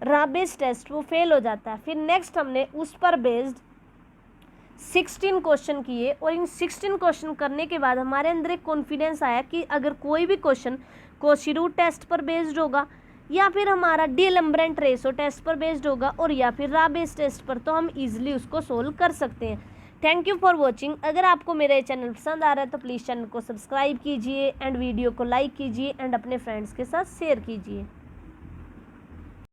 राबेस टेस्ट वो फेल हो जाता है। फिर नेक्स्ट हमने उस पर बेस्ड 16 क्वेश्चन किए, और इन 16 क्वेश्चन करने के बाद हमारे अंदर एक कॉन्फिडेंस आया कि अगर कोई भी क्वेश्चन कोशी रूट टेस्ट पर बेस्ड होगा या फिर हमारा डी-एलम्बरेंट रेशो टेस्ट पर बेस्ड होगा और या फिर राबेस टेस्ट पर, तो हम इजीली उसको सोल्व कर सकते हैं। Thank you for watching. अगर आपको मेरा ये चैनल पसंद आ रहा है तो प्लीज़ चैनल को सब्सक्राइब कीजिए एंड वीडियो को लाइक कीजिए एंड अपने फ्रेंड्स के साथ शेयर कीजिए।